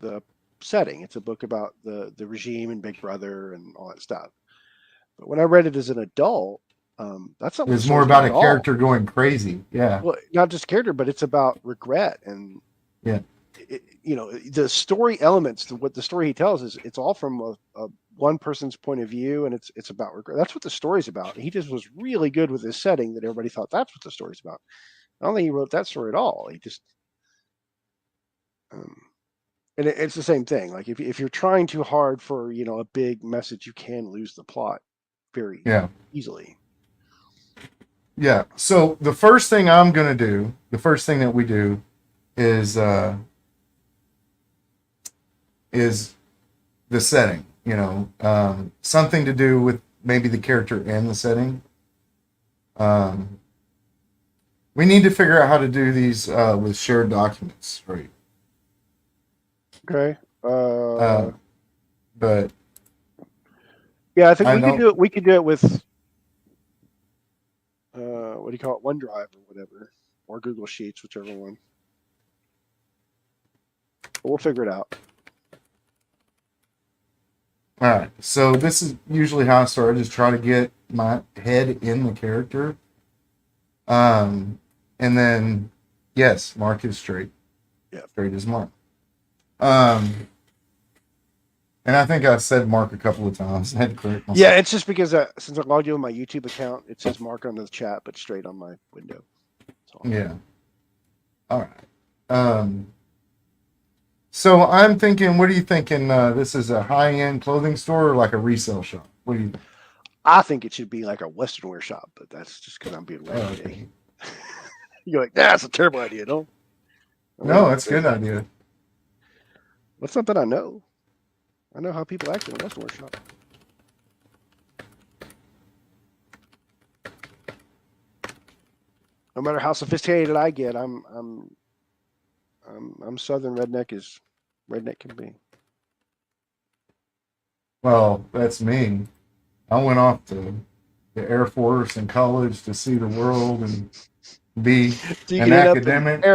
the setting. It's a book about the regime and Big Brother and all that stuff. But when I read it as an adult, that's not what the it's more story's about about a at all. character going crazy. Yeah, Well, not just character, but it's about regret and yeah, you know, the story elements. What the story he tells is it's all from a one person's point of view, and it's about regret. That's what the story's about. He just was really good with his setting that everybody thought that's what the story's about. I don't think he wrote that story at all. He just um, and it's the same thing. Like if you're trying too hard for, you know, a big message, you can lose the plot very yeah, easily. yeah. So the first thing I'm gonna do, the first thing that we do, is is the setting. You know, something to do with maybe the character and the setting. Um, we need to figure out how to do these with shared documents, right? Okay. Uh, but Yeah, I think I we could don't. do it. We could do it with what do you call it, OneDrive or whatever, or Google Sheets, whichever one. But we'll figure it out. All right. So this is usually how I start. I just try to get my head in the character. Um, and then yes, Mark is straight. Yeah. Straight as Mark. Um, and I think I said Mark a couple of times. I had to correct Yeah, myself. it's just because since I logged in with my YouTube account, it says Mark under the chat, but straight on my window. So, Yeah. All right. So I'm thinking, what are you thinking? This is a high-end clothing store or like a resale shop? What do you think? I think it should be like a Western wear shop, but that's just because I'm being Oh, lazy today. okay. You're like, that's a terrible idea, don't? No, that's a good idea. What's something I know? I know how people act in a Western wear shop. No matter how sophisticated I get, I'm Southern redneck as redneck can be. Well, that's me. I went off to the Air Force in college to see the world and be So you an can end up in academic,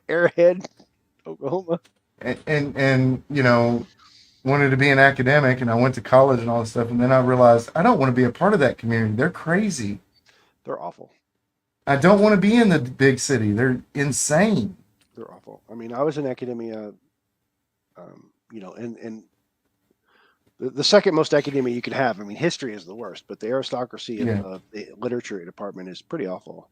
Airhead, Oklahoma. and you know, wanted to be an academic, and I went to college and all this stuff, and then I realized I don't want to be a part of that community. They're crazy. They're awful. I don't want to be in the big city. They're insane. They're awful. I mean, I was in academia, you know, and the second most academia you could have. I mean, history is the worst, but the aristocracy Yeah. of the literature department is pretty awful.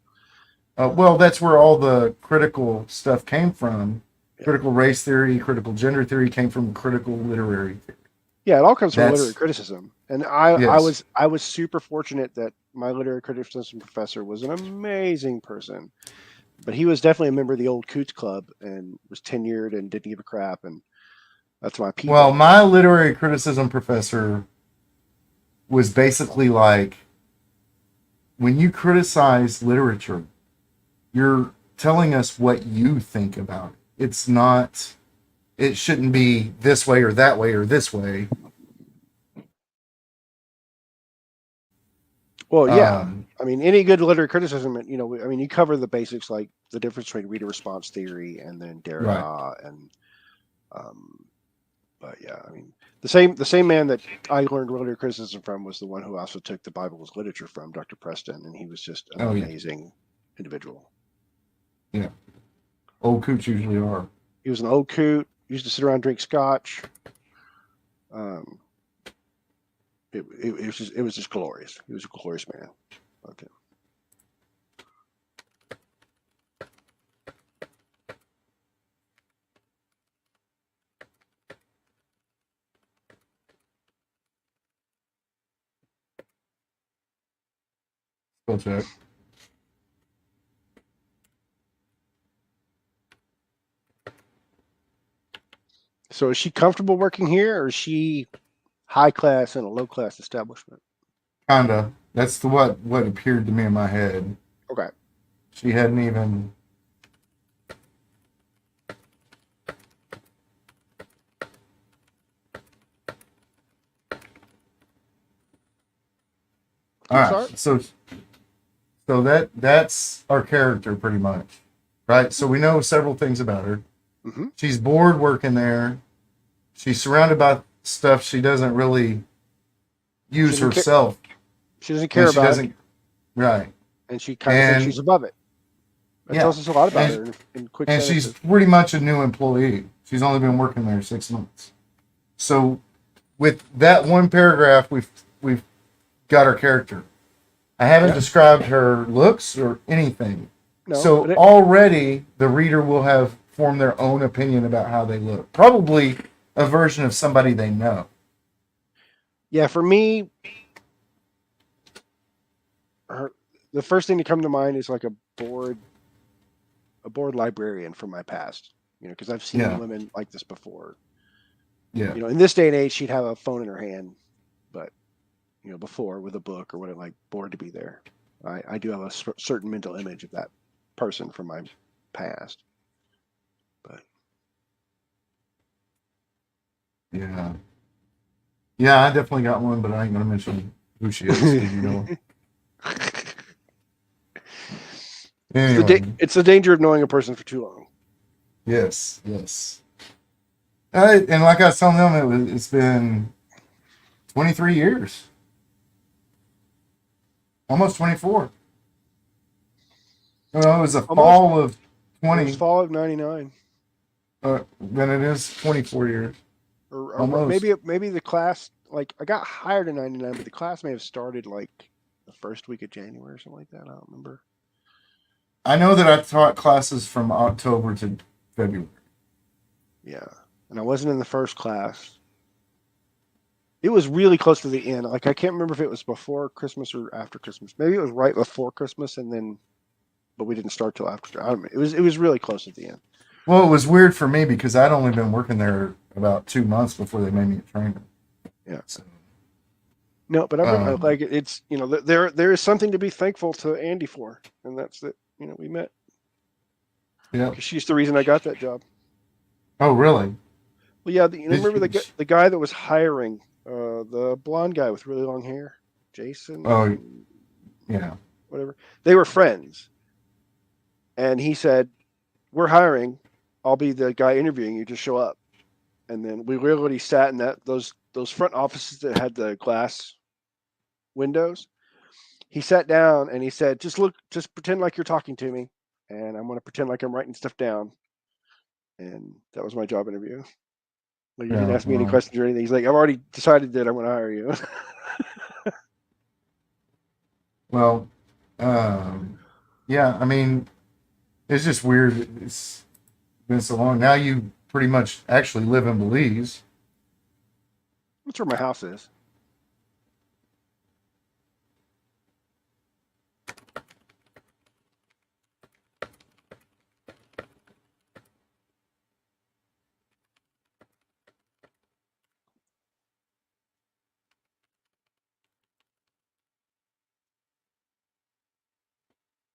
Well, that's where all the critical stuff came from. Yeah. Critical race theory, critical gender theory came from critical literary theory. Yeah, it all comes from That's literary criticism, and I yes. was super fortunate that my literary criticism professor was an amazing person, but he was definitely a member of the old Coots Club and was tenured and didn't give a crap, and that's my Well, people. my literary criticism professor was basically like, when you criticize literature, you're telling us what you think about it. It's not, it shouldn't be this way or that way or this way. Well, yeah. Um, I mean, any good literary criticism, you know, I mean, you cover the basics like the difference between reader response theory and then right. Derrida and, um, but yeah, I mean, the same man that I learned literary criticism from was the one who also took the Bible as literature from, Dr. Preston, and he was just an Oh, yeah. amazing individual. Yeah. Old coots usually are. He was an old coot, used to sit around and drink scotch. Um, it was just glorious. He was a glorious man. Okay. We'll check. So is she comfortable working here, or is she high class in a low class establishment? Kinda. That's what appeared to me in my head. Okay. She hadn't even. All I'm right, sorry. so that's our character pretty much, right? So we know several things about her. Mm-hmm. She's bored working there. She's surrounded by stuff she doesn't really use herself, She doesn't care and she about it, doesn't. Right, and she kind of thinks she's and above it. That yeah, tells us a lot about and her in quick and she's sentences. pretty much a new employee. She's only been working there 6 months. So with that one paragraph, we've got her character. I haven't Yeah. described her looks or anything. No, So but already the reader will have formed their own opinion about how they look. Probably a version of somebody they know. yeah, for me, the first thing to come to mind is like a bored librarian from my past. Because I've seen Yeah. women like this before. Yeah. In this day and age, she'd have a phone in her hand, but before with a book or whatever, like bored to be there. I do have a certain mental image of that person from my past, but Yeah. Yeah, I definitely got one, but I ain't gonna mention who she is. 'Cause you know. Anyway. It's the danger of knowing a person for too long. Yes. Yes. And like I was telling them, it's been 23 years, almost 24. It was the Almost. fall of It 20. was fall of '99, Then it is 24 years. or Almost. maybe the class, like I got hired in '99, but the class may have started like the first week of January or something like that. I don't remember. I know that I taught classes from October to February. Yeah, and I wasn't in the first class. It was really close to the end. Like I can't remember if it was before Christmas or after Christmas. Maybe it was right before Christmas, but we didn't start till after. I don't know. It was really close at the end. Well, it was weird for me because I'd only been working there about 2 months before they made me a trainer. Yeah. So, No, but I'm like it's there is something to be thankful to Andy for, and that's that we met. yeah. Because she's the reason I got that job. Oh, really? Well, yeah, remember the guy that was hiring, the blonde guy with really long hair, Jason. Oh, yeah. Whatever. They were friends, and he said, "We're hiring. I'll be the guy interviewing you. Just show up." And then we literally sat in those front offices that had the glass windows. He sat down and he said, just pretend like you're talking to me, and I'm going to pretend like I'm writing stuff down. And that was my job interview. Like, he didn't ask me any questions or anything. He's like, I've already decided that I'm going to hire you. Well, yeah, I mean, it's just weird. It's been so long. Now you pretty much actually live in Belize. That's where my house is.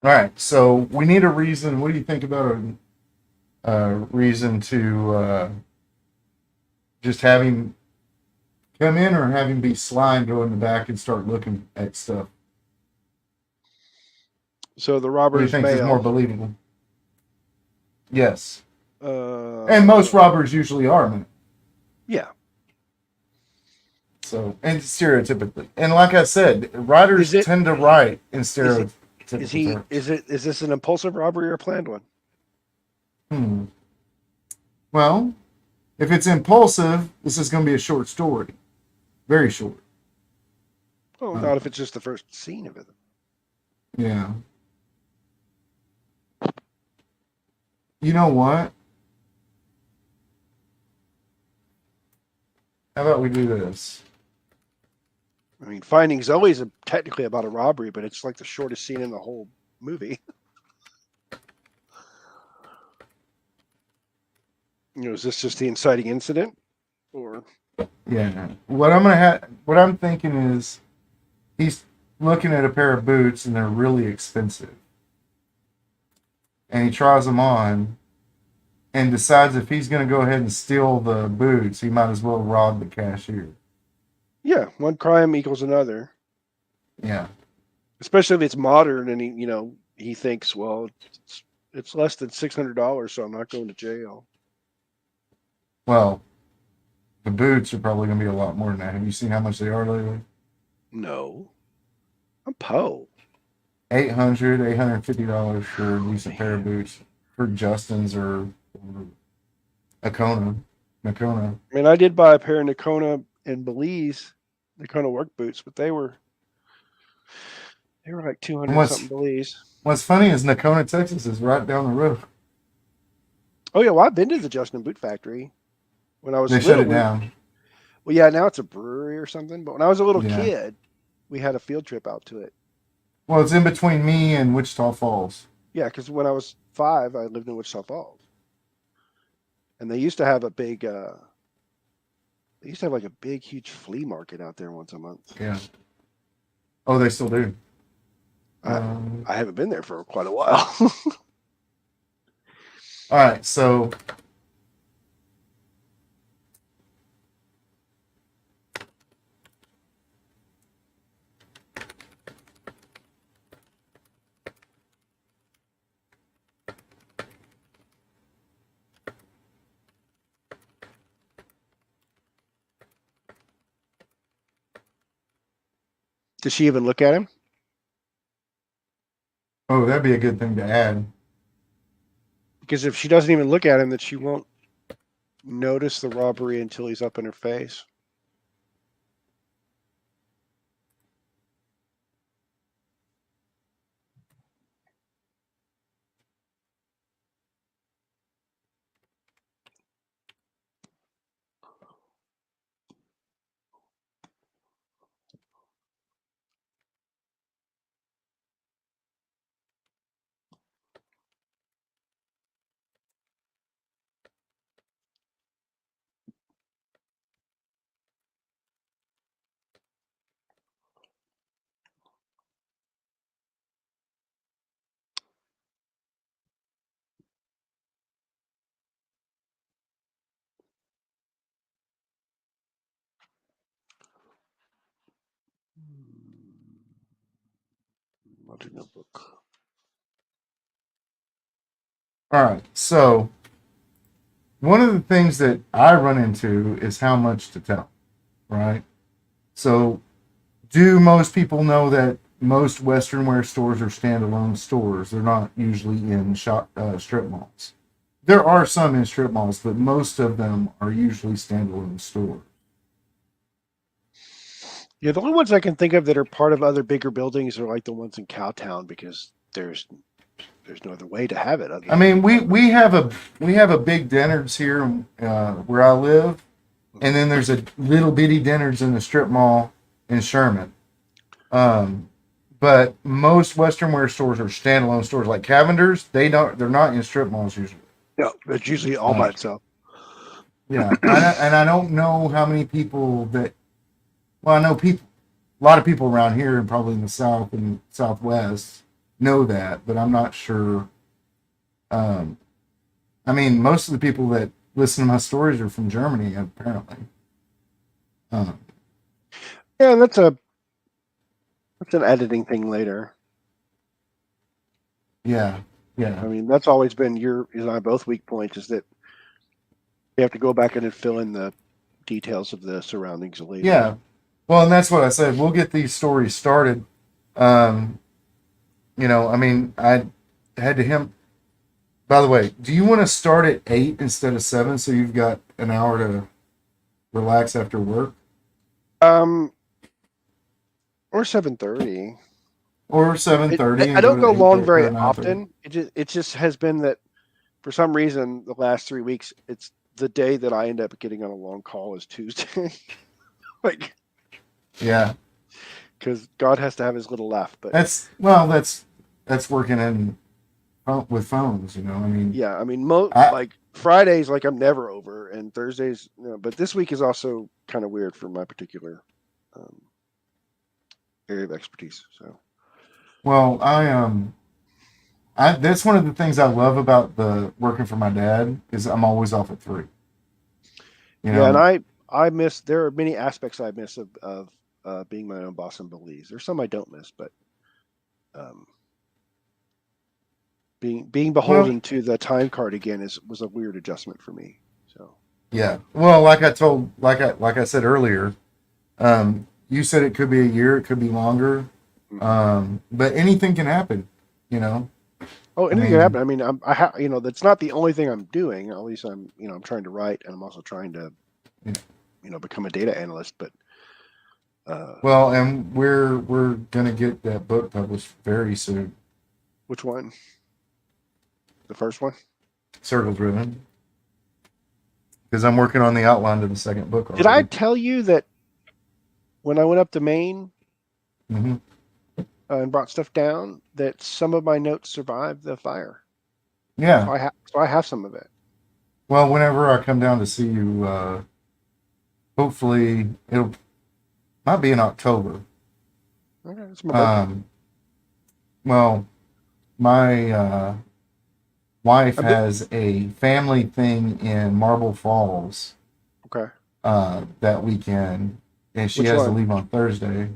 All right, so we need a reason. What do you think about a reason to just have him come in or have him be sly and go in the back and start looking at stuff? So the What do you robber's think is more male. believable? Yes. Uh, And most robbers usually are men. yeah. So, and stereotypically. And like I said, writers tend to write in stereotypical terms. Is this an impulsive robbery or a planned one? Well, if it's impulsive, this is going to be a short story. Very short. Oh, not if it's just the first scene of it. Yeah. You know what? How about we do this? I mean, Finding Zoe is technically about a robbery, but it's like the shortest scene in the whole movie. Is this just the inciting incident, or? Yeah. What I'm thinking is he's looking at a pair of boots and they're really expensive. And he tries them on and decides if he's going to go ahead and steal the boots, he might as well rob the cashier. Yeah, one crime equals another. Yeah. Especially if it's modern and he thinks, well, it's less than $600, so I'm not going to jail. Well, the boots are probably going to be a lot more than that. Have you seen how much they are lately? No. I'm Poe. $850 for a decent pair of boots for Justin's or Nakona. I mean, I did buy a pair of Nakona in Belize, Nakona work boots, but they were like 200 something Belize. What's funny is Nakona, Texas is right down the road. Oh yeah, well I've been to the Justin Boot Factory when I was They little. shut it down. Well, yeah, now it's a brewery or something. But when I was a little kid, we had a field trip out to it. Well, it's in between me and Wichita Falls. Yeah, because when I was 5, I lived in Wichita Falls, and they used to have a big, like a big, huge flea market out there once a month. Yeah. Oh, they still do. I haven't been there for quite a while. All right, so Does she even look at him? oh, that'd be a good thing to add. Because if she doesn't even look at him, then she won't notice the robbery until he's up in her face. Notebook. All right, so one of the things that I run into is how much to tell, right? So, do most people know that most Western wear stores are standalone stores? They're not usually in strip malls. There are some in strip malls, but most of them are usually standalone stores. Yeah, the only ones I can think of that are part of other bigger buildings are like the ones in Cowtown, because there's no other way to have it. I mean, we have a big Dennards here where I live, and then there's a little bitty Dennards in the strip mall in Sherman. But most Western wear stores are standalone stores. Like Cavender's, they're not in strip malls usually. No, it's usually all by itself. Yeah, and I don't know how many people that. Well, I know a lot of people around here, and probably in the South and Southwest, know that, but I'm not sure. I mean, most of the people that listen to my stories are from Germany, apparently. Yeah, that's an editing thing later. Yeah. I mean, that's always been your and I both weak points, is that you have to go back in and fill in the details of the surroundings later. Yeah. Well, and that's what I said. We'll get these stories started. I mean, I had to him. By the way, do you want to start at 8 instead of 7 so you've got an hour to relax after work? Or 7:30. Or 7:30. I don't go long very often. It just has been that for some reason the last 3 weeks, it's the day that I end up getting on a long call is Tuesday. Yeah. because God has to have his little laugh. But that's working in with phones. I mean, yeah, I mean, I like Fridays, like I'm never over, and Thursdays, but this week is also kind of weird for my particular um, area of expertise. So well, that's one of the things I love about the working for my dad is I'm always off at 3. You yeah, and know, I miss. There are many aspects I miss of being my own boss in Belize. There's some I don't miss, but um, being well, beholden to the time card again was a weird adjustment for me. So yeah. Well, like I said earlier, you said it could be a year, it could be longer, mhm. but anything can happen. You know, Oh, I anything can happen. mean, I mean, that's not the only thing I'm doing. At least I'm trying to write, and I'm also trying to, become a data analyst. But uh, well, and we're gonna get that book published very soon. which one? The first one? Circle Driven, because I'm working on the outline of the second book Did I already. tell you that when I went up to Maine Hmm. and brought stuff down, that some of my notes survived the fire? Yeah. So I have some of it. Well, whenever I come down to see you, hopefully it'll might be in October. Okay, it's my birthday. Um, well, my wife I'm bit, has a family thing in Marble Falls okay. that weekend, and she Which has to one? leave on Thursday.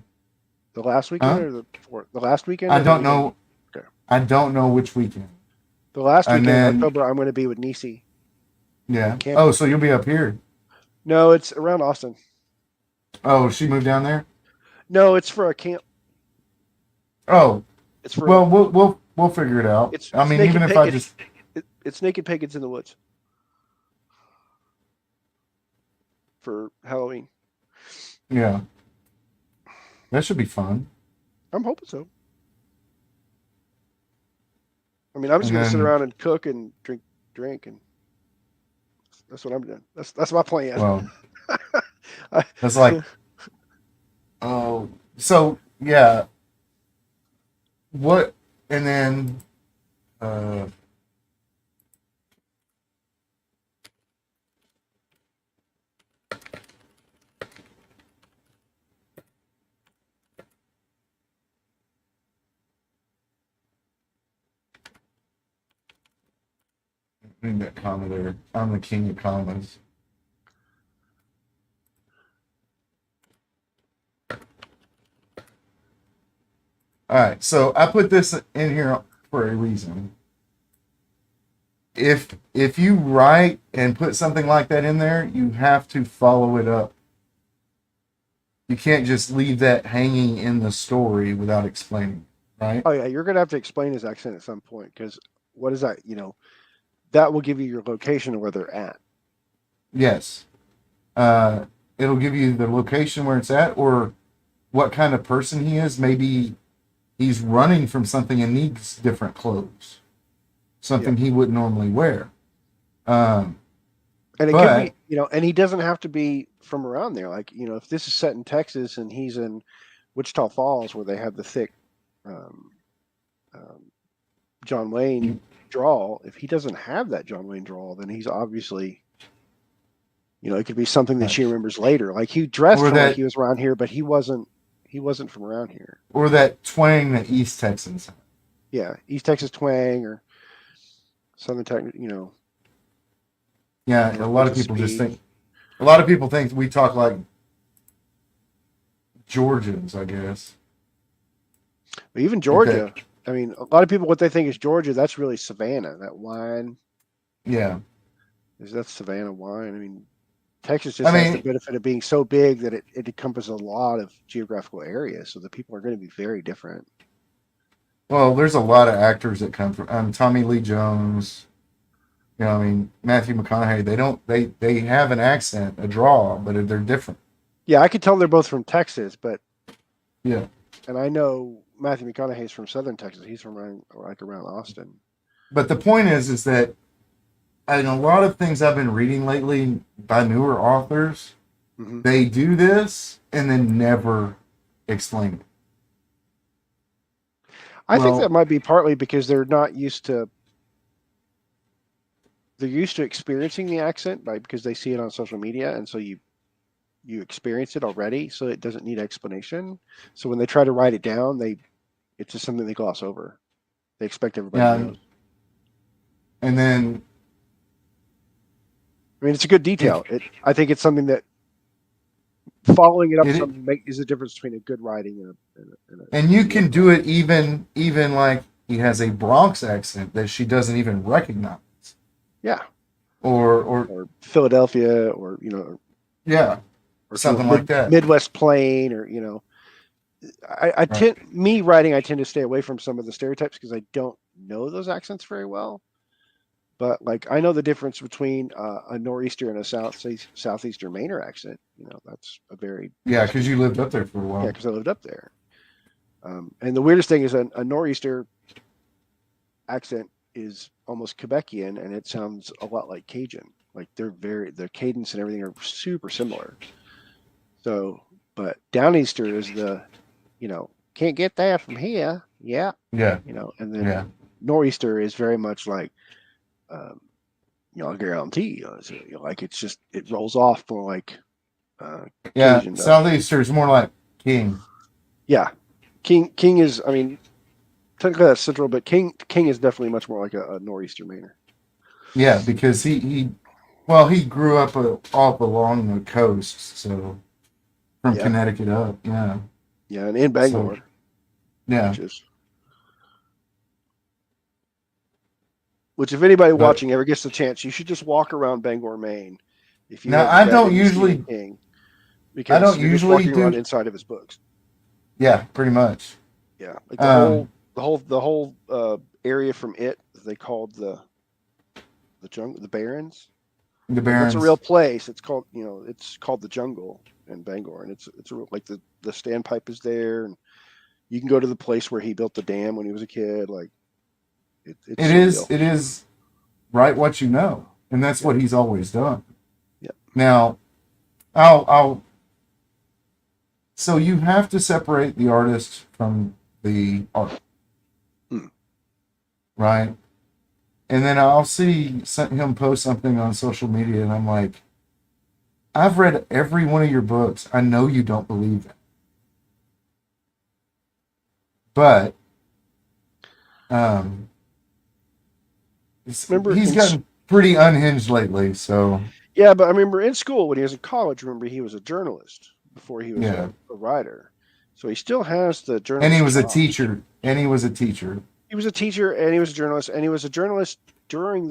The last weekend Huh? or the last weekend I or the don't weekend? know. Okay. I don't know which weekend. The last And weekend in then, October, I'm going to be with Nisi yeah. Oh, camping. so you'll be up here. No, it's around Austin. Oh, she moved down there. No, it's for a camp. Oh, It's for well, we'll figure it out. I it's mean, even naked if I pagan. just It's naked pagans in the woods for Halloween. yeah, that should be fun. I'm hoping so. I mean, I'm just And going to sit then, around and cook and drink, and that's what I'm doing. That's my plan. well, I, that's like, oh, so yeah, what? And then, uh, I need that comma there. I'm the king of commas. All right, so I put this in here for a reason. If you write and put something like that in there, you have to follow it up. You can't just leave that hanging in the story without explaining, right? oh yeah, you're going to have to explain his accent at some point because what is that? That will give you your location of where they're at. Yes. Uh, it'll give you the location where it's at or what kind of person he is. Maybe he's running from something and needs different clothes, Yeah, something he wouldn't normally wear. Um, and it could but be, and he doesn't have to be from around there. Like, if this is set in Texas and he's in Wichita Falls where they have the thick um, um, John Wayne you, drawl, if he doesn't have that John Wayne drawl, then he's obviously, it could be something that she remembers later. Like he dressed or from like that he was around here, but he wasn't from around here. or that twang that East Texans have. Yeah, East Texas twang or Southern Texas, Yeah, a North lot of people just Mississippi. think. A lot of people think we talk like Georgians, I guess. But even Like that. Georgia, I mean, a lot of people what they think is Georgia, that's really Savannah. That wine Yeah. that's Savannah wine. I mean, Texas I just has the mean, benefit of being so big that it encompasses a lot of geographical areas, so the people are going to be very different. well, there's a lot of actors that come from Tommy Lee Jones. I mean Matthew McConaughey. They have an accent, a draw, but they're different. Yeah, I could tell they're both from Texas, but Yeah. and I know Matthew McConaughey's from Southern Texas. He's from around Austin. But the point is that in a lot of things I've been reading lately by newer authors, Hmm. they do this and then never explain it. I think Well, that might be partly because they're not used to. They're used to experiencing the accent because they see it on social media, and so you experience it already, so it doesn't need explanation. So when they try to write it down, it's just something they gloss over. They expect everybody yeah, knows. and then I mean, it's a good detail. it I think it's something that following it up with it something is the difference between a good writing and you and can do it even like he has a Bronx accent that she doesn't even recognize, yeah, or or Philadelphia, or yeah, or if you something want like that. Midwest Plain, or I Right. tend me writing, I tend to stay away from some of the stereotypes because I don't know those accents very well. But like I know the difference between a nor'easter and a southeastern Mainer accent. That's a very Yeah, because distinct. you lived up there for a Yeah, while. because I lived up there. And the weirdest thing is a nor'easter accent is almost Quebecian, and it sounds a lot like Cajun. Like the cadence and everything are super similar. So, but downeaster is can't get that from here. Yeah, Yeah, and then yeah, nor'easter is very much like, um, I guarantee, so, like it's just it rolls off more like yeah. Cajun does. Southeaster is more like King. Yeah, King is. I mean, technically that's central, but King is definitely much more like a nor'easter Mainer. Yeah, because he grew up up along the coast, so from Yeah, Connecticut up. Yeah, yeah, and in so Bangor, yeah, which is which if anybody but watching ever gets the chance, you should just walk around Bangor, Maine, if you now have read any Stephen King, I because don't you're just usually walking around do. inside of his books. Yeah, pretty much. Yeah, like Um, the whole area from it they called the jungle, the Barrens. the Like that's a real Barons. place. It's called the Jungle in Bangor, and it's a real, like the standpipe is there, and you can go to the place where he built the dam when he was a kid. Like it's surreal. It is write what you know, and that's Yeah, what he's always done. yeah. Now, I'll so you have to separate the artist from the art, Hmm. right? And then I'll see him post something on social media, and I'm like, I've read every one of your books. I know you don't believe it, but um, Remember he's gotten pretty unhinged lately. So yeah, but I remember in school when he was in college. Remember he was a journalist before he was yeah, a writer, so he still has the and he journalist was a chops. teacher, and he was a teacher. He was a teacher and he was a journalist, and he was a journalist during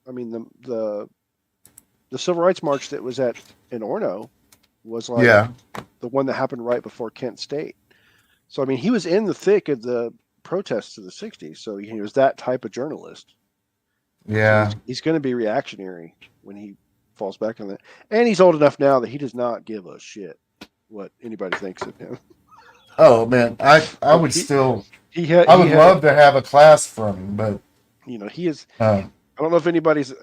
I mean the civil rights march that was in Orno was like Yeah, the one that happened right before Kent State. So I mean, he was in the thick of the protests of the '60s. So he was that type of journalist. So yeah. he's going to be reactionary when he falls back on that. And he's old enough now that he does not give a shit what anybody thinks of him. Oh man, I Like would still I he would had love to have a class from him, but he is. uh, I don't know if anybody's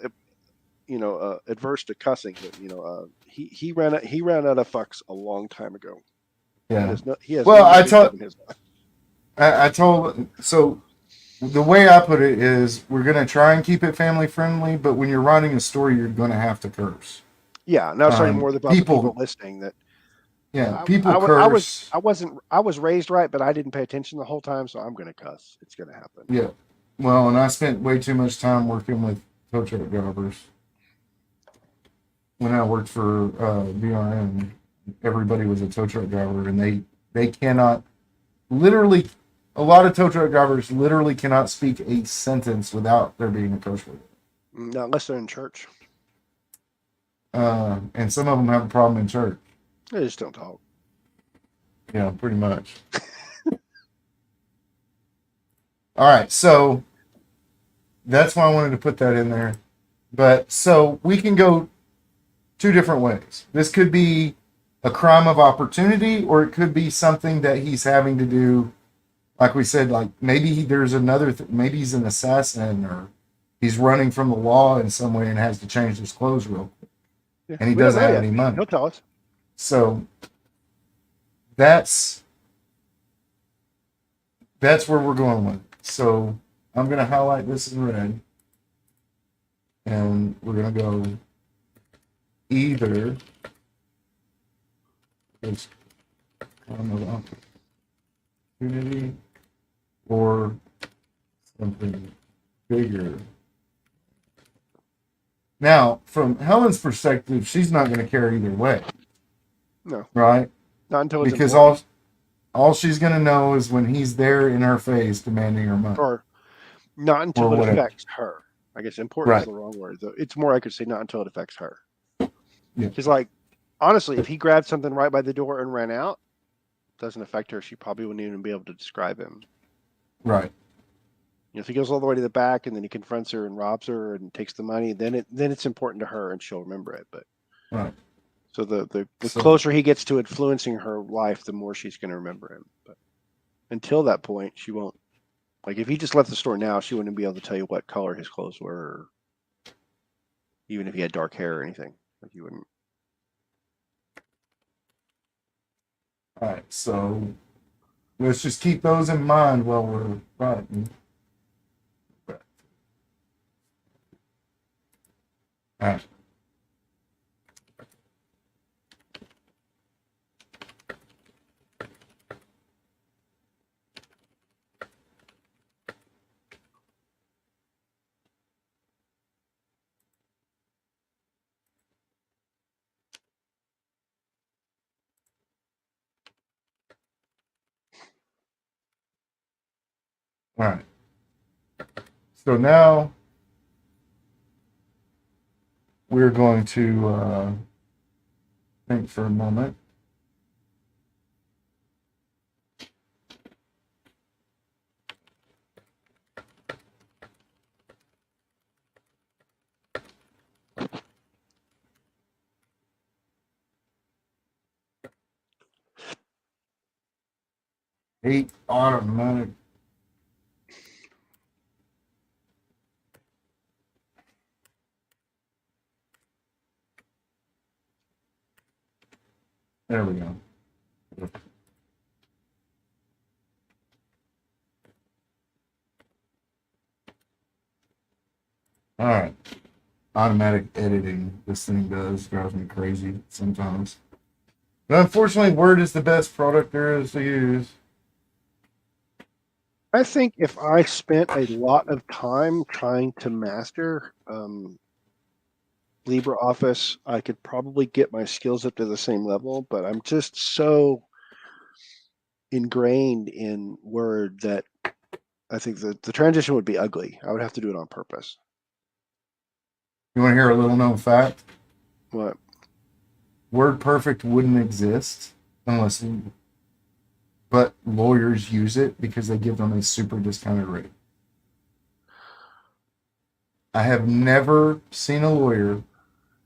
adverse to cussing, but he ran out of fucks a long time ago. yeah. He has Well, no more big love in his life. I told so the way I put it is we're gonna try and keep it family friendly, but when you're writing a story, you're gonna have to curse. Yeah, now it's talking more about the people People, listening. That yeah, I, people I, wa- curse. I was raised right, but I didn't pay attention the whole time, so I'm gonna cuss. It's gonna happen. Yeah. Well, and I spent way too much time working with tow truck drivers when I worked for VRM. Everybody was a tow truck driver, and they cannot literally. A lot of tow truck drivers literally cannot speak a sentence without there being a curse word. Not unless they're in church. And some of them have a problem in church. They just don't talk. Yeah, pretty much. All right, so that's why I wanted to put that in there. But so we can go two different ways. This could be a crime of opportunity, or it could be something that he's having to do. Like we said, like maybe there's another, maybe he's an assassin, or he's running from the law in some way and has to change his clothes real quick, Yeah, and he we don't doesn't know have yet. any money. He'll tell us. So that's that's where we're going with it. So I'm going to highlight this in red, and we're going to go either this kind of opportunity or something bigger. Now, from Helen's perspective, she's not going to care either way, No, right? not until it's Because important. all she's going to know is when he's there in her face demanding her money Or not or until it whatever. affects her. I guess important is Right. the wrong word, though. It's more I could say not until it affects her. Yeah. Because, like, honestly, if he grabbed something right by the door and ran out, doesn't affect her. She probably wouldn't even be able to describe him. Right. You know, if he goes all the way to the back and then he confronts her and robs her and takes the money, then it's important to her and she'll remember it. But Right. so the So, closer he gets to influencing her life, the more she's going to remember him. But until that point, she won't. Like if he just left the store now, she wouldn't be able to tell you what color his clothes were, or even if he had dark hair or anything. Like you wouldn't. all right. So let's just keep those in mind while we're writing. All right. All right. So now we're going to think for a moment. Eight automatic. There we go. All right. Automatic editing. This thing drives me crazy sometimes. But unfortunately, Word is the best product there is to use. I think if I spent a lot of time trying to master LibreOffice, I could probably get my skills up to the same level. But I'm just so ingrained in Word that I think the transition would be ugly. I would have to do it on purpose. You want to hear a little known fact? What? Word Perfect wouldn't exist unless, but lawyers use it because they give them a super discounted rate. I have never seen a lawyer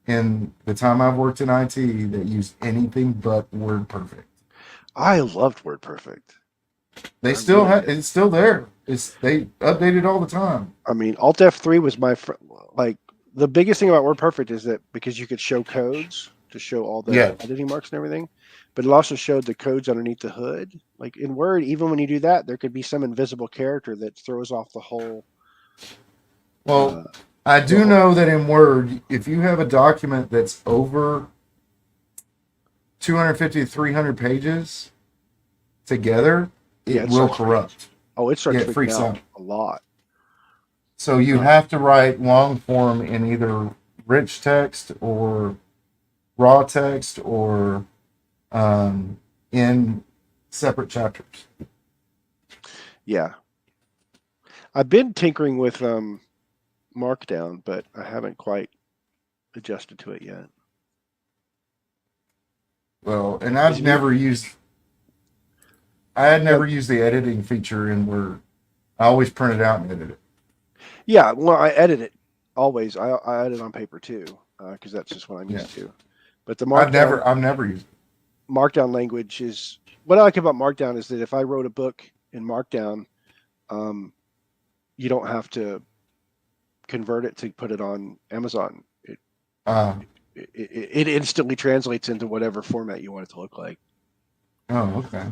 in the time I've worked in IT that used anything but Word Perfect. I loved WordPerfect. They I still really have did. it's still there. They update it all the time. I mean, Alt F3 was my like the biggest thing about WordPerfect is that because you could show codes to show all the Yeah. editing marks and everything, but it also showed the codes underneath the hood. Like in Word, even when you do that, there could be some invisible character that throws off the whole. Well, Uh, I the do whole know that in Word, if you have a document that's over 250 to 300 pages together, yeah, it it will starts freaking. corrupt. Oh, it Yeah, starts it freaking freaks out out. a lot. So you Uh, have to write long form in either rich text or raw text or um, in separate chapters. yeah, I've been tinkering with Markdown, but I haven't quite adjusted to it yet. Well, and Because if you, I had yeah, never used the editing feature in Word. I always print it out and edit it. yeah, well, I edit it always. I edit on paper too, because that's just what I'm Yeah, used to. But the Markdown I've never used it. Markdown language is what I like about Markdown is that if I wrote a book in Markdown, um, you don't have to convert it to put it on Amazon. Uh, It instantly translates into whatever format you want it to look like. oh, okay.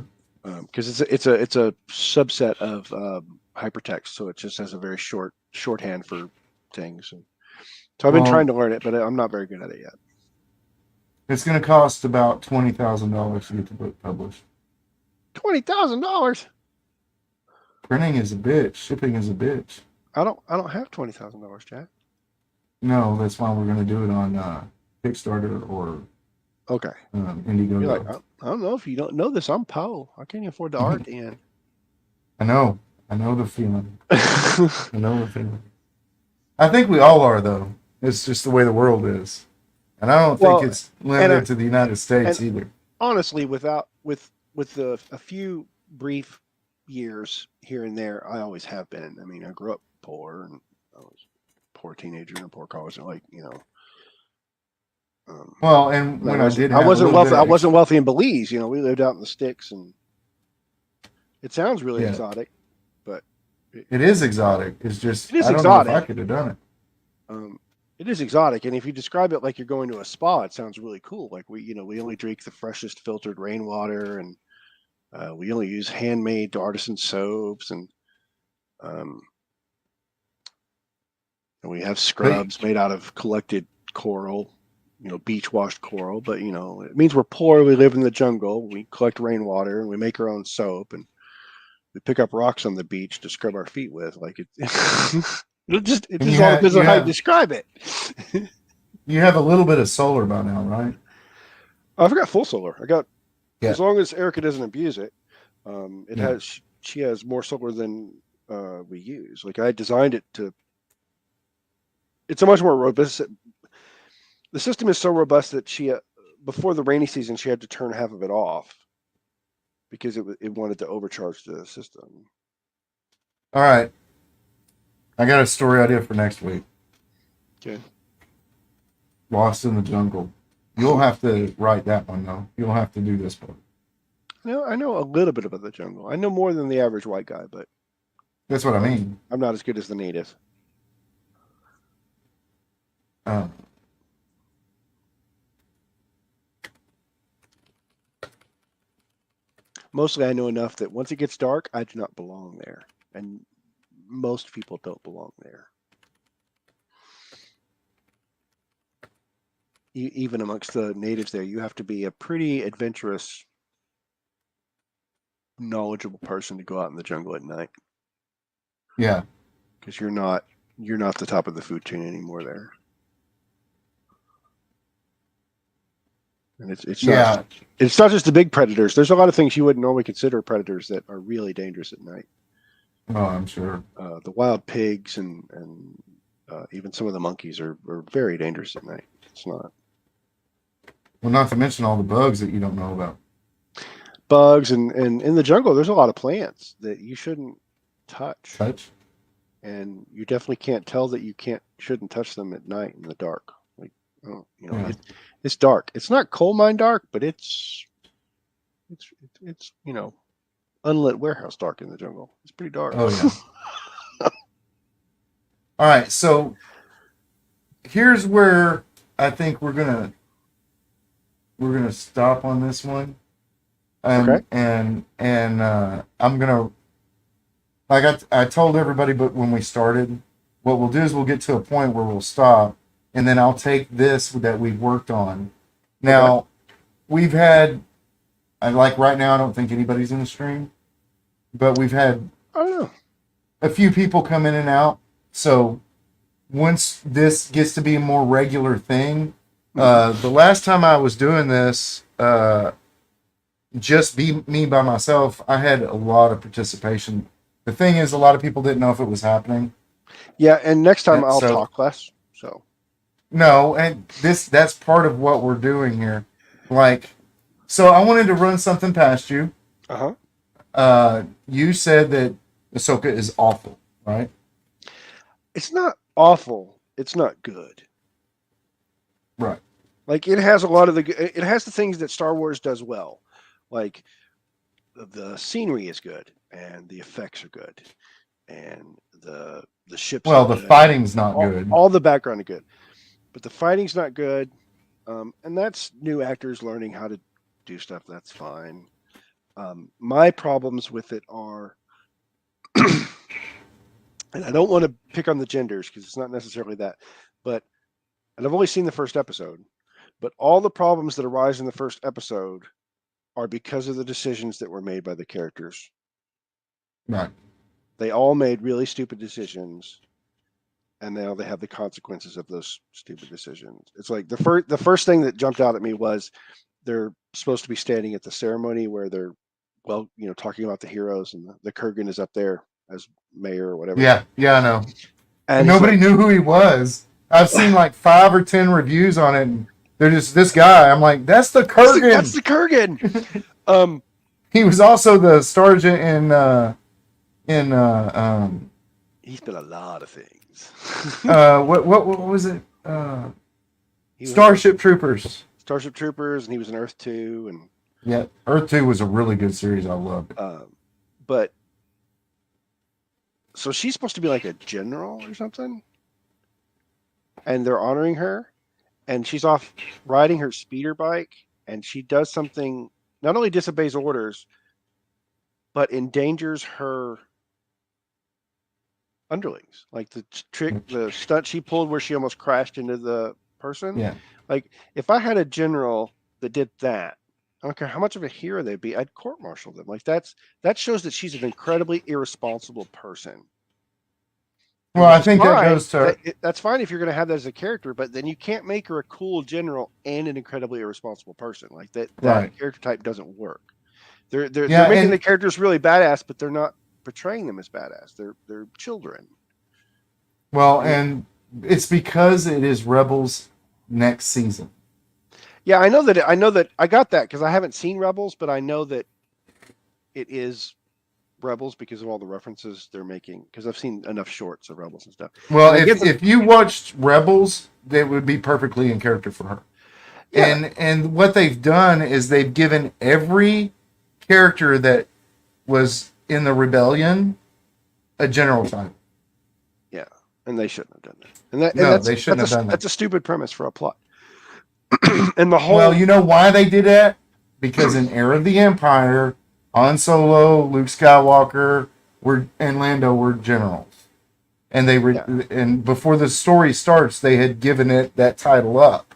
because it's a subset of hypertext, so it just has a very shorthand for things. And so I've been Well, trying to learn it, but I'm not very good at it yet. it's going to cost about $20,000 to get the book published. $20,000. Printing is a bitch. Shipping is a bitch. I don't have $20,000, Jack. No, that's why we're going to do it on Kickstarter or Okay. Indiegogo. You're like, I don't know if you don't know this. I'm Poe. I can't afford the art, Ian. I know the feeling. I know the feeling. I think we all are, though. It's just the way the world is, and I don't think it's limited to the United States either. Honestly, with a few brief years here and there, I always have been. I mean, I grew up poor, and I was a poor teenager and a poor college, and like well, and when I wasn't wealthy. I wasn't wealthy in Belize. We lived out in the sticks, and it sounds really exotic, but it is exotic. It's just it is I don't exotic. know if I could have done it. It is exotic, and if you describe it like you're going to a spa, it sounds really cool. Like we only drink the freshest filtered rainwater, and we only use handmade artisan soaps, and we have scrubs made out of collected coral, beach washed coral. But it means we're poor. We live in the jungle. We collect rainwater, and we make our own soap, and we pick up rocks on the beach to scrub our feet with. Like it. It just all depends on how you describe it. You have a little bit of solar by now, right? I've got full solar. I got as long as Erica doesn't abuse it. She has more solar than we use. Like I designed it to. It's a much more robust. The system is so robust that she before the rainy season she had to turn half of it off because it wanted to overcharge the system. All right. I got a story idea for next week. Okay. Lost in the Jungle. You'll have to write that one, though. You'll have to do this book. I know a little bit about the jungle. I know more than the average white guy, but that's what I mean. I'm not as good as the native. Mostly, I know enough that once it gets dark, I do not belong there, and most people don't belong there. Even amongst the natives there, you have to be a pretty adventurous, knowledgeable person to go out in the jungle at night. Yeah, because you're not the top of the food chain anymore there. And it's not just the big predators. There's a lot of things you wouldn't normally consider predators that are really dangerous at night. Oh, I'm sure. The wild pigs and even some of the monkeys are very dangerous at night. It's not. Well, not to mention all the bugs that you don't know about. Bugs and in the jungle, there's a lot of plants that you shouldn't touch. And you definitely can't tell that you shouldn't touch them at night in the dark. Like, it's dark. It's not coal mine dark, but it's unlit warehouse dark in the jungle. It's pretty dark. Oh yeah. All right, so here's where I think we're gonna stop on this one. Okay. And I'm gonna, like I told everybody, but when we started, what we'll do is we'll get to a point where we'll stop, and then I'll take this that we've worked on. Now, we've had, like right now, I don't think anybody's in the stream, but we've had a few people come in and out. So once this gets to be a more regular thing, the last time I was doing this, just me by myself, I had a lot of participation. The thing is, a lot of people didn't know if it was happening. Yeah, and next time I'll talk less. So no, and that's part of what we're doing here. Like, so I wanted to run something past you. You said that Ahsoka is awful, right? It's not awful. It's not good. Right. Like it has it has the things that Star Wars does well. Like the scenery is good and the effects are good and the ships. Well, the fighting's not good. All the background is good, but the fighting's not good. And that's new actors learning how to do stuff. That's fine. My problems with it are, and I don't want to pick on the genders because it's not necessarily that, but, and I've only seen the first episode, but all the problems that arise in the first episode are because of the decisions that were made by the characters. Right. They all made really stupid decisions, and now they have the consequences of those stupid decisions. It's like the first thing that jumped out at me was they're supposed to be standing at the ceremony where they're, well, talking about the heroes, and the Kurgan is up there as mayor or whatever. Yeah, I know. And nobody knew who he was. I've seen like 5 or 10 reviews on it, and they're just this guy. I'm like, that's the Kurgan. That's the Kurgan. He was also the sergeant in he's been a lot of things. what was it? Starship Troopers. Starship Troopers, and he was in Earth 2, and yeah, Earth 2 was a really good series. I loved it. But so she's supposed to be like a general or something, and they're honoring her, and she's off riding her speeder bike, and she does something, not only disobeys orders, but endangers her underlings. Like the stunt she pulled where she almost crashed into the person. Yeah. Like, if I had a general that did that, I don't care how much of a hero they'd be, I'd court-martial them. Like, that shows that she's an incredibly irresponsible person. Well, I think that goes to... That's fine if you're going to have that as a character, but then you can't make her a cool general and an incredibly irresponsible person. Like, that Right. character type doesn't work. They're making the characters really badass, but they're not portraying them as badass. They're children. Well, and it's because it is Rebels next season. Yeah, I know that I got that because I haven't seen Rebels, but I know that it is Rebels because of all the references they're making, because I've seen enough shorts of Rebels and stuff. Well, if you watched Rebels, they would be perfectly in character for her. Yeah. And what they've done is they've given every character that was in the rebellion a general title. Yeah, and they shouldn't have done that. They shouldn't have done that. That's a stupid premise for a plot. And the whole... Well, you know why they did that? Because in Heir of the Empire, Han Solo, Luke Skywalker, and Lando were generals, and and before the story starts, they had given it that title up.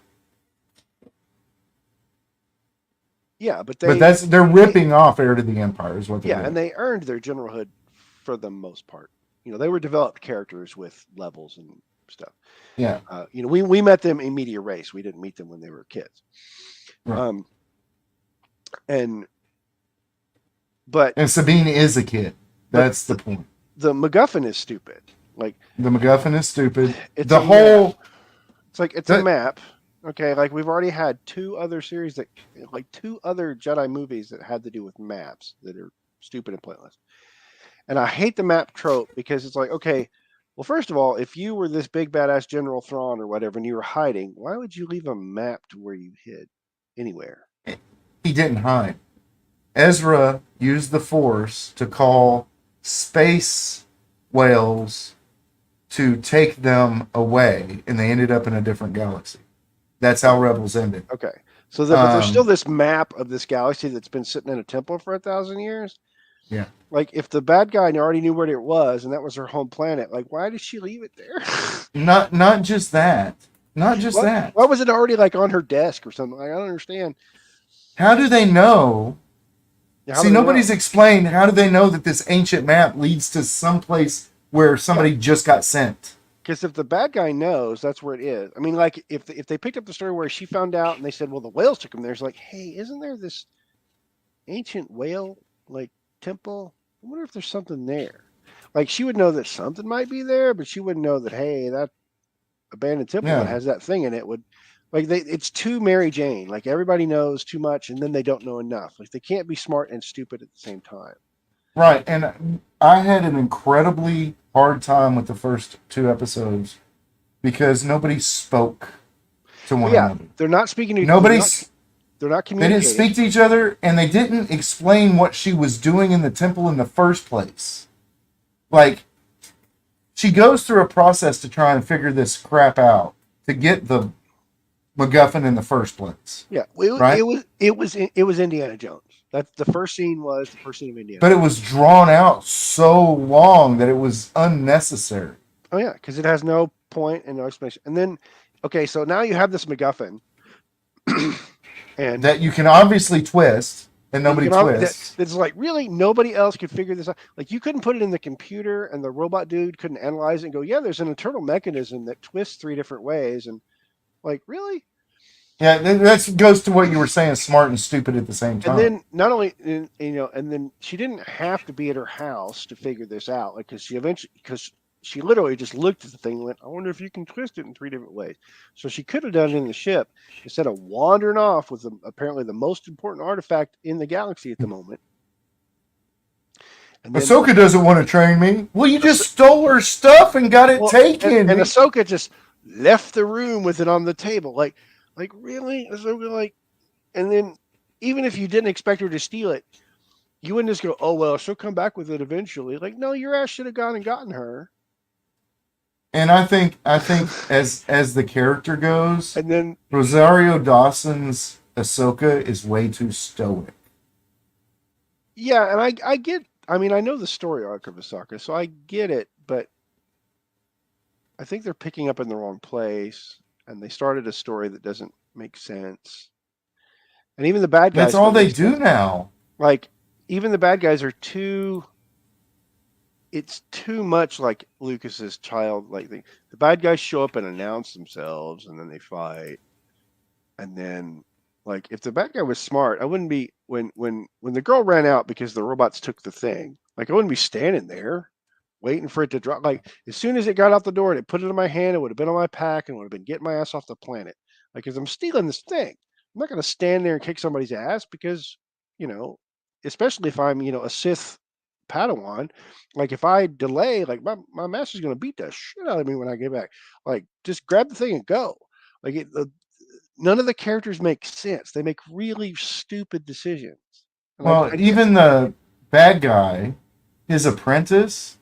Yeah, but they're ripping off Heir to the Empire is what they're doing. And they earned their generalhood for the most part. They were developed characters with levels and stuff. Yeah. We met them in media res. We didn't meet them when they were kids. Right. And Sabine is a kid. That's the point. The MacGuffin is stupid. Like, the MacGuffin is stupid. It's a map. Okay, like, we've already had 2 other series 2 other Jedi movies that had to do with maps that are stupid and pointless. And I hate the map trope because it's like, okay, well, first of all, if you were this big badass General Thrawn or whatever and you were hiding, why would you leave a map to where you hid anywhere? He didn't hide. Ezra used the Force to call space whales to take them away, and they ended up in a different galaxy. That's how Rebels ended. Okay. So but there's still this map of this galaxy that's been sitting in a temple for 1,000 years. Yeah. Like, if the bad guy already knew where it was and that was her home planet, like, why did she leave it there? Not just that. Not just that. Why was it already like on her desk or something? Like, I don't understand. How do they know? Nobody's explained how do they know that this ancient map leads to someplace where somebody just got sent. Because if the bad guy knows, that's where it is. I mean, like, if they picked up the story where she found out and they said, well, the whales took him there, it's like, hey, isn't there this ancient whale, like, temple? I wonder if there's something there. Like, she would know that something might be there, but she wouldn't know that, hey, that abandoned temple that has that thing in it would... Like, it's too Mary Jane. Like, everybody knows too much, and then they don't know enough. Like, they can't be smart and stupid at the same time. Right, and I had an incredibly hard time with the first 2 episodes because nobody spoke to one another. They're not speaking to each other. They're not communicating. They didn't speak to each other, and they didn't explain what she was doing in the temple in the first place. Like, she goes through a process to try and figure this crap out to get the MacGuffin in the first place. Yeah, right? It was Indiana Jones. That's the first scene was the first scene of Indiana. But it was drawn out so long that it was unnecessary. Oh yeah, because it has no point and no explanation. And then, okay, so now you have this MacGuffin, and That you can obviously twist, and that you nobody can twists. that's like really nobody else could figure this out. Like you couldn't put it in the computer, and the robot dude couldn't analyze it and go, yeah, there's an internal mechanism that twists 3 different ways, and like really. Yeah, that goes to what you were saying, smart and stupid at the same And time. then not only and then she didn't have to be at her house to figure this out, like because she literally just looked at the thing and went, I wonder if you can twist it in 3 different ways. So she could have done it in the ship instead of wandering off with apparently the most important artifact in the galaxy at the moment. And then Ahsoka doesn't want to train me. Well, you just stole her stuff and got it taken. and Ahsoka just left the room with it on the table. Like really, Ahsoka, like, and then even if you didn't expect her to steal it, you wouldn't just go, oh well, she'll come back with it eventually. Like, no, your ass should have gone and gotten her. And I think as the character goes, And then Rosario Dawson's Ahsoka is way too stoic. yeah, and I get. I mean, I know the story arc of Ahsoka, so I get it, but I think they're picking up in the wrong place, and they started a story that doesn't make sense. And even the bad guys. That's all they do now. Like, even the bad guys are too. It's too much like Lucas's childlike thing. The bad guys show up and announce themselves, and then they fight, and then like if the bad guy was smart, I wouldn't be when the girl ran out because the robots took the thing. Like I wouldn't be standing there waiting for it to drop. Like as soon as it got out the door and it put it in my hand, it would have been on my pack and would have been getting my ass off the planet. Like because I'm stealing this thing, I'm not going to stand there and kick somebody's ass because you know, especially if I'm a Sith Padawan. Like if I delay, like my master's going to beat the shit out of me when I get back. Like just grab the thing and go. Like none of the characters make sense. They make really stupid decisions. And Well, even the bad guy, his apprentice,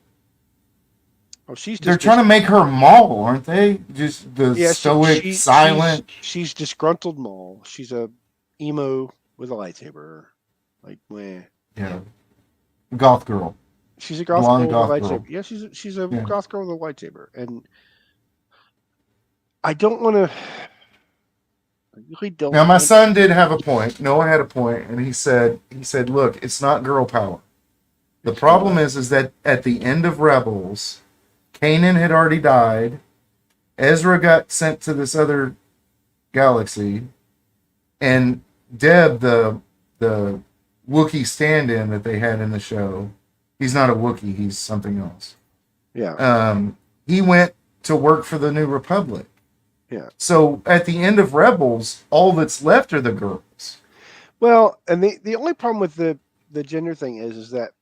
she's they're trying to make her Maul, aren't they? Just the stoic, silent. She's disgruntled Maul. She's a emo with a lightsaber. Like, meh. Yeah, goth girl. She's a goth girl with a lightsaber. Yeah, she's a goth girl with a lightsaber, and I don't want to. I really don't. Now, my son did have a point. Noah had a point, and he said, look, it's not girl power. The problem is that at the end of Rebels, Kanan had already died. Ezra got sent to this other galaxy, and Deb, the Wookiee stand-in that they had in the show, he's not a Wookiee, he's something else. Yeah. He went to work for the New Republic. Yeah. So at the end of Rebels, all that's left are the girls. Well, and the only problem with the gender thing is that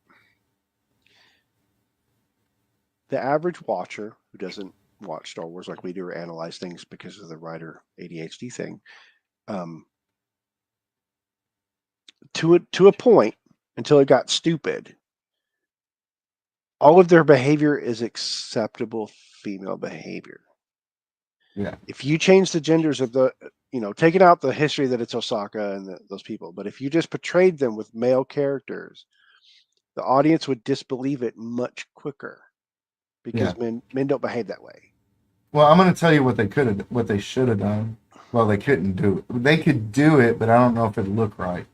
the average watcher who doesn't watch Star Wars like we do or analyze things because of the writer ADHD thing, to a point until it got stupid, all of their behavior is acceptable female behavior. Yeah. If you change the genders of the, taking out the history that it's Osaka and those people, but if you just portrayed them with male characters, the audience would disbelieve it much quicker because men don't behave that way. Well, I'm going to tell you what they should have done. Well, they couldn't do it. They could do it, but I don't know if it'd look right.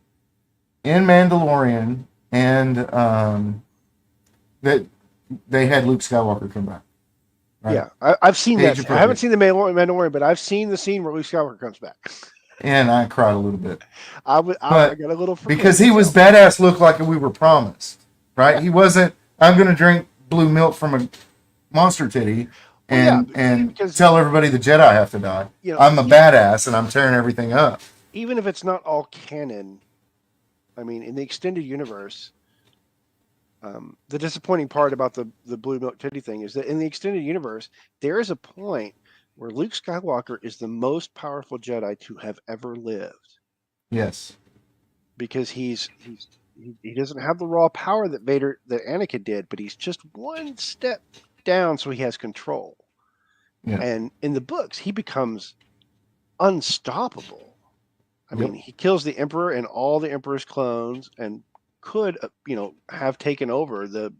In Mandalorian, and that they had Luke Skywalker come back. Right? Yeah, I've seen that. I haven't seen the Mandalorian, but I've seen the scene where Luke Skywalker comes back. And I cried a little bit. I got a little because he was badass, looked like we were promised, right? Yeah. He wasn't. I'm going to drink blue milk from a monster titty and tell everybody the Jedi have to die. I'm a badass and I'm tearing everything up. Even if it's not all canon, I mean, in the extended universe. The disappointing part about the blue milk titty thing is that in the extended universe, there is a point where Luke Skywalker is the most powerful Jedi to have ever lived. Yes, because he doesn't have the raw power that Anakin did, but he's just one step down, so he has control. Yeah. And in the books, he becomes unstoppable. I mean, he kills the Emperor and all the Emperor's clones, and could have taken over the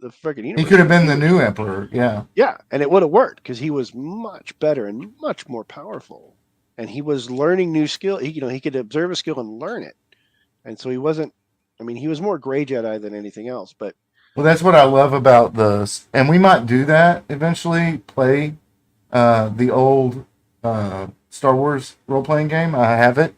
freaking universe. He could have been the new emperor. Yeah. Yeah, and it would have worked because he was much better and much more powerful, and he was learning new skill. He could observe a skill and learn it, and so he wasn't. I mean, he was more Gray Jedi than anything else. But Well, that's what I love about this, and we might do that eventually. Play the old Star Wars role playing game. I have it.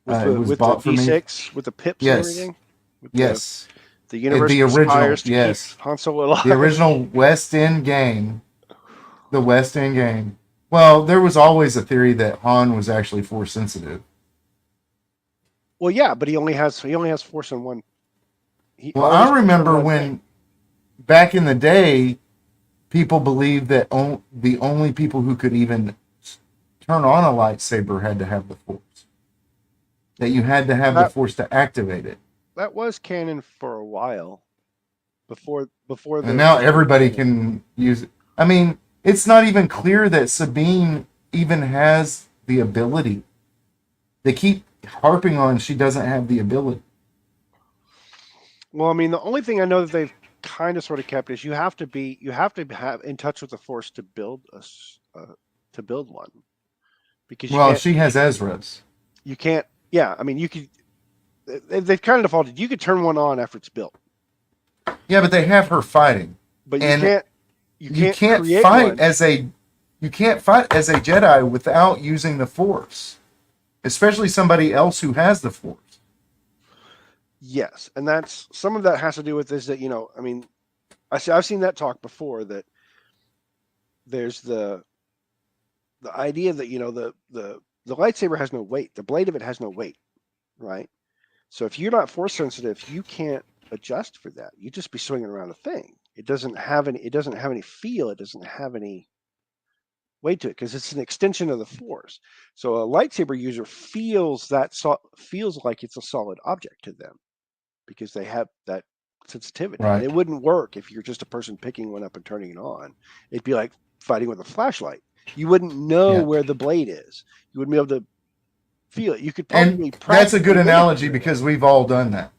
It was with bought the for me. D6, with the pips and everything. With Yes. The universe The original, conspires to yes. keep Han Solo alive. The original West End game. The West End game. Well, there was always a theory that Han was actually Force sensitive. Well, yeah, but he only has Force in one. Well, I remember when back in the day, people believed that the only people who could even turn on a lightsaber had to have the Force. That you had to have the Force to activate it. That was canon for a while. Before and now everybody can use it. I mean, it's not even clear that Sabine even has the ability. They keep harping on she doesn't have the ability. Well, I mean, the only thing I know that they've kind of sort of kept is you have to have in touch with the Force to build one. Because she has Ezra's. You can't. Yeah, I mean, you could. They've kind of defaulted. You could turn one on after it's built. Yeah, but they have her fighting. But you can't fight as a Jedi without using the Force, especially somebody else who has the Force. Yes, and that's some of that has to do with this. That I mean, I've seen that talk before. That there's the idea that the lightsaber has no weight. The blade of it has no weight, right? So if you're not Force sensitive, you can't adjust for that. You just be swinging around a thing. It doesn't have any feel. It doesn't have any weight to it because it's an extension of the Force. So a lightsaber user feels like it's a solid object to them because they have that sensitivity. Right. And it wouldn't work if you're just a person picking one up and turning it on. It'd be like fighting with a flashlight. You wouldn't know where the blade is. You wouldn't be able to feel it. You could probably that's a good analogy because we've all done that.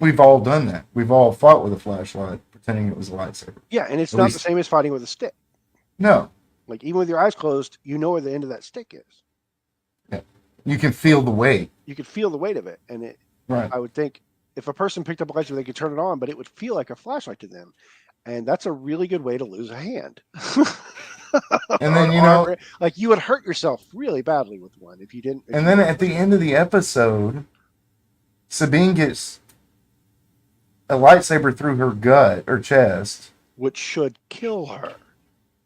We've all fought with a flashlight pretending it was a lightsaber. Yeah, and it's not the same as fighting with a stick. No. Like even with your eyes closed, you know where the end of that stick is. Yeah. You can feel the weight. You could feel the weight of it. And I would think if a person picked up a lightsaber, they could turn it on, but it would feel like a flashlight to them. And that's a really good way to lose a hand. And then, like you would hurt yourself really badly with one if you didn't. And then at the end of the episode, Sabine gets a lightsaber through her gut or chest, which should kill her.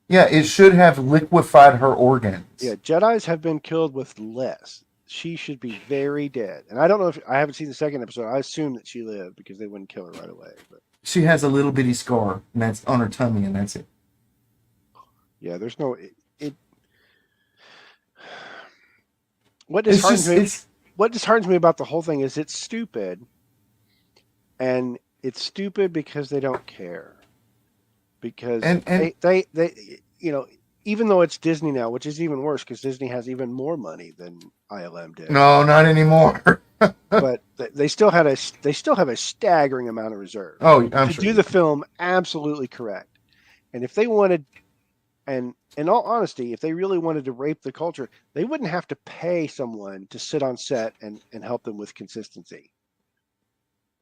Yeah, it should have liquefied her organs. Yeah, Jedis have been killed with less. She should be very dead. And I don't know if I haven't seen the second episode. I assume that she lived because they wouldn't kill her right away. But she has a little bitty scar, and that's on her tummy, and that's it. Yeah, there's no. What disheartens me about the whole thing is it's stupid, and it's stupid because they don't care. Because they even though it's Disney now, which is even worse because Disney has even more money than ILM did. No, not anymore. But they still have a staggering amount of reserve. Oh, I'm to sure. do the film absolutely correct. And if they wanted, and in all honesty, if they really wanted to rape the culture, they wouldn't have to pay someone to sit on set and help them with consistency.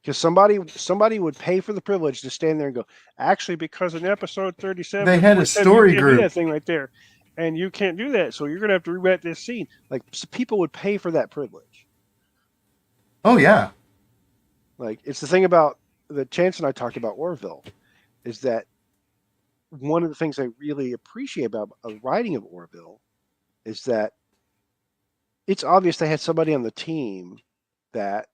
Because somebody would pay for the privilege to stand there and go, actually, because in episode 37, they had a story group. That thing right there, and you can't do that, so you're going to have to rewrite this scene. Like people would pay for that privilege. Oh yeah. Like it's the thing about the Chance and I talked about Orville, is that one of the things I really appreciate about the writing of Orville is that it's obvious they had somebody on the team that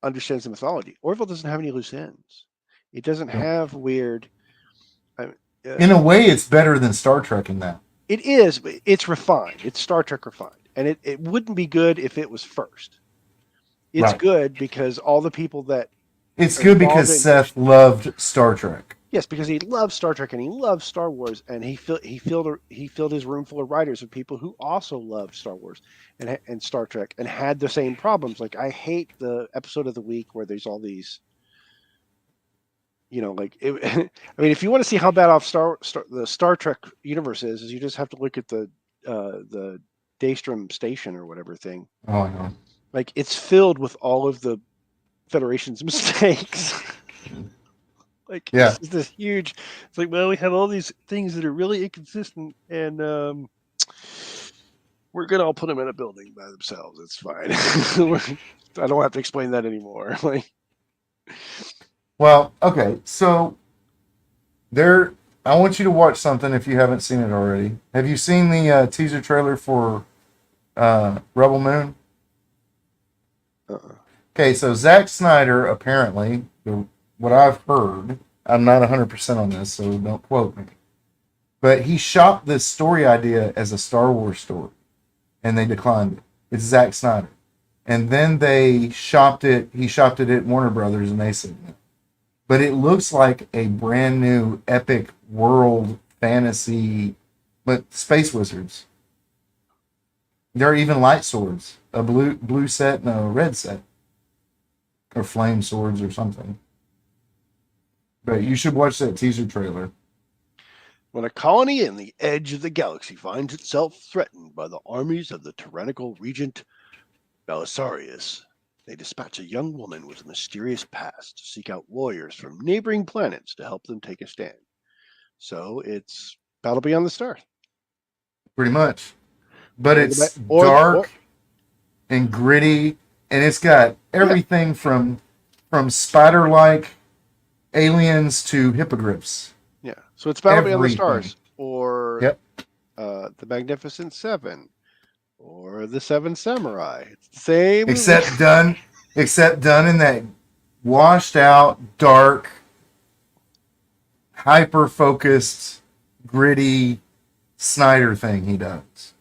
understands the mythology. Orville doesn't have any loose ends. It doesn't have weird. In a way, it's better than Star Trek in that. It is. It's refined. It's Star Trek refined. And it wouldn't be good if it was first. It's good because all the people that... It's good because Seth loved Star Trek. Yes, because he loves Star Trek and he loves Star Wars, and he filled his room full of writers of people who also loved Star Wars and Star Trek and had the same problems. Like I hate the episode of the week where there's all these, like it, I mean, if you want to see how bad off the Star Trek universe is you just have to look at the Daystrom station or whatever thing. Oh, I know. Like it's filled with all of the Federation's mistakes. Like Yeah. it's this huge. It's like, well, we have all these things that are really inconsistent, and we're gonna all put them in a building by themselves. It's fine. I don't have to explain that anymore. Like, Well, okay. So there, I want you to watch something if you haven't seen it already. Have you seen the teaser trailer for Rebel Moon? uh-uh. Okay, so Zack Snyder apparently, what I've heard, I'm not 100% on this, so don't quote me. But he shot this story idea as a Star Wars story, and they declined it. It's Zack Snyder. And then he shopped it at Warner Brothers, and they said no. But it looks like a brand new epic world fantasy, but space wizards. There are even light swords, a blue set and a red set, or flame swords or something. But you should watch that teaser trailer. When a colony in the edge of the galaxy finds itself threatened by the armies of the tyrannical regent Belisarius, they dispatch a young woman with a mysterious past to seek out warriors from neighboring planets to help them take a stand. So it's Battle Beyond the Stars. Pretty much. But Or it's or dark and gritty, and it's got yeah, everything from spider-like aliens to hippogriffs. yeah. So it's Battle Beyond the Everything. Stars, or Yep. the Magnificent Seven, or the Seven Samurai. It's the same movie. Except done in that washed out, dark, hyper focused, gritty Snyder thing he does.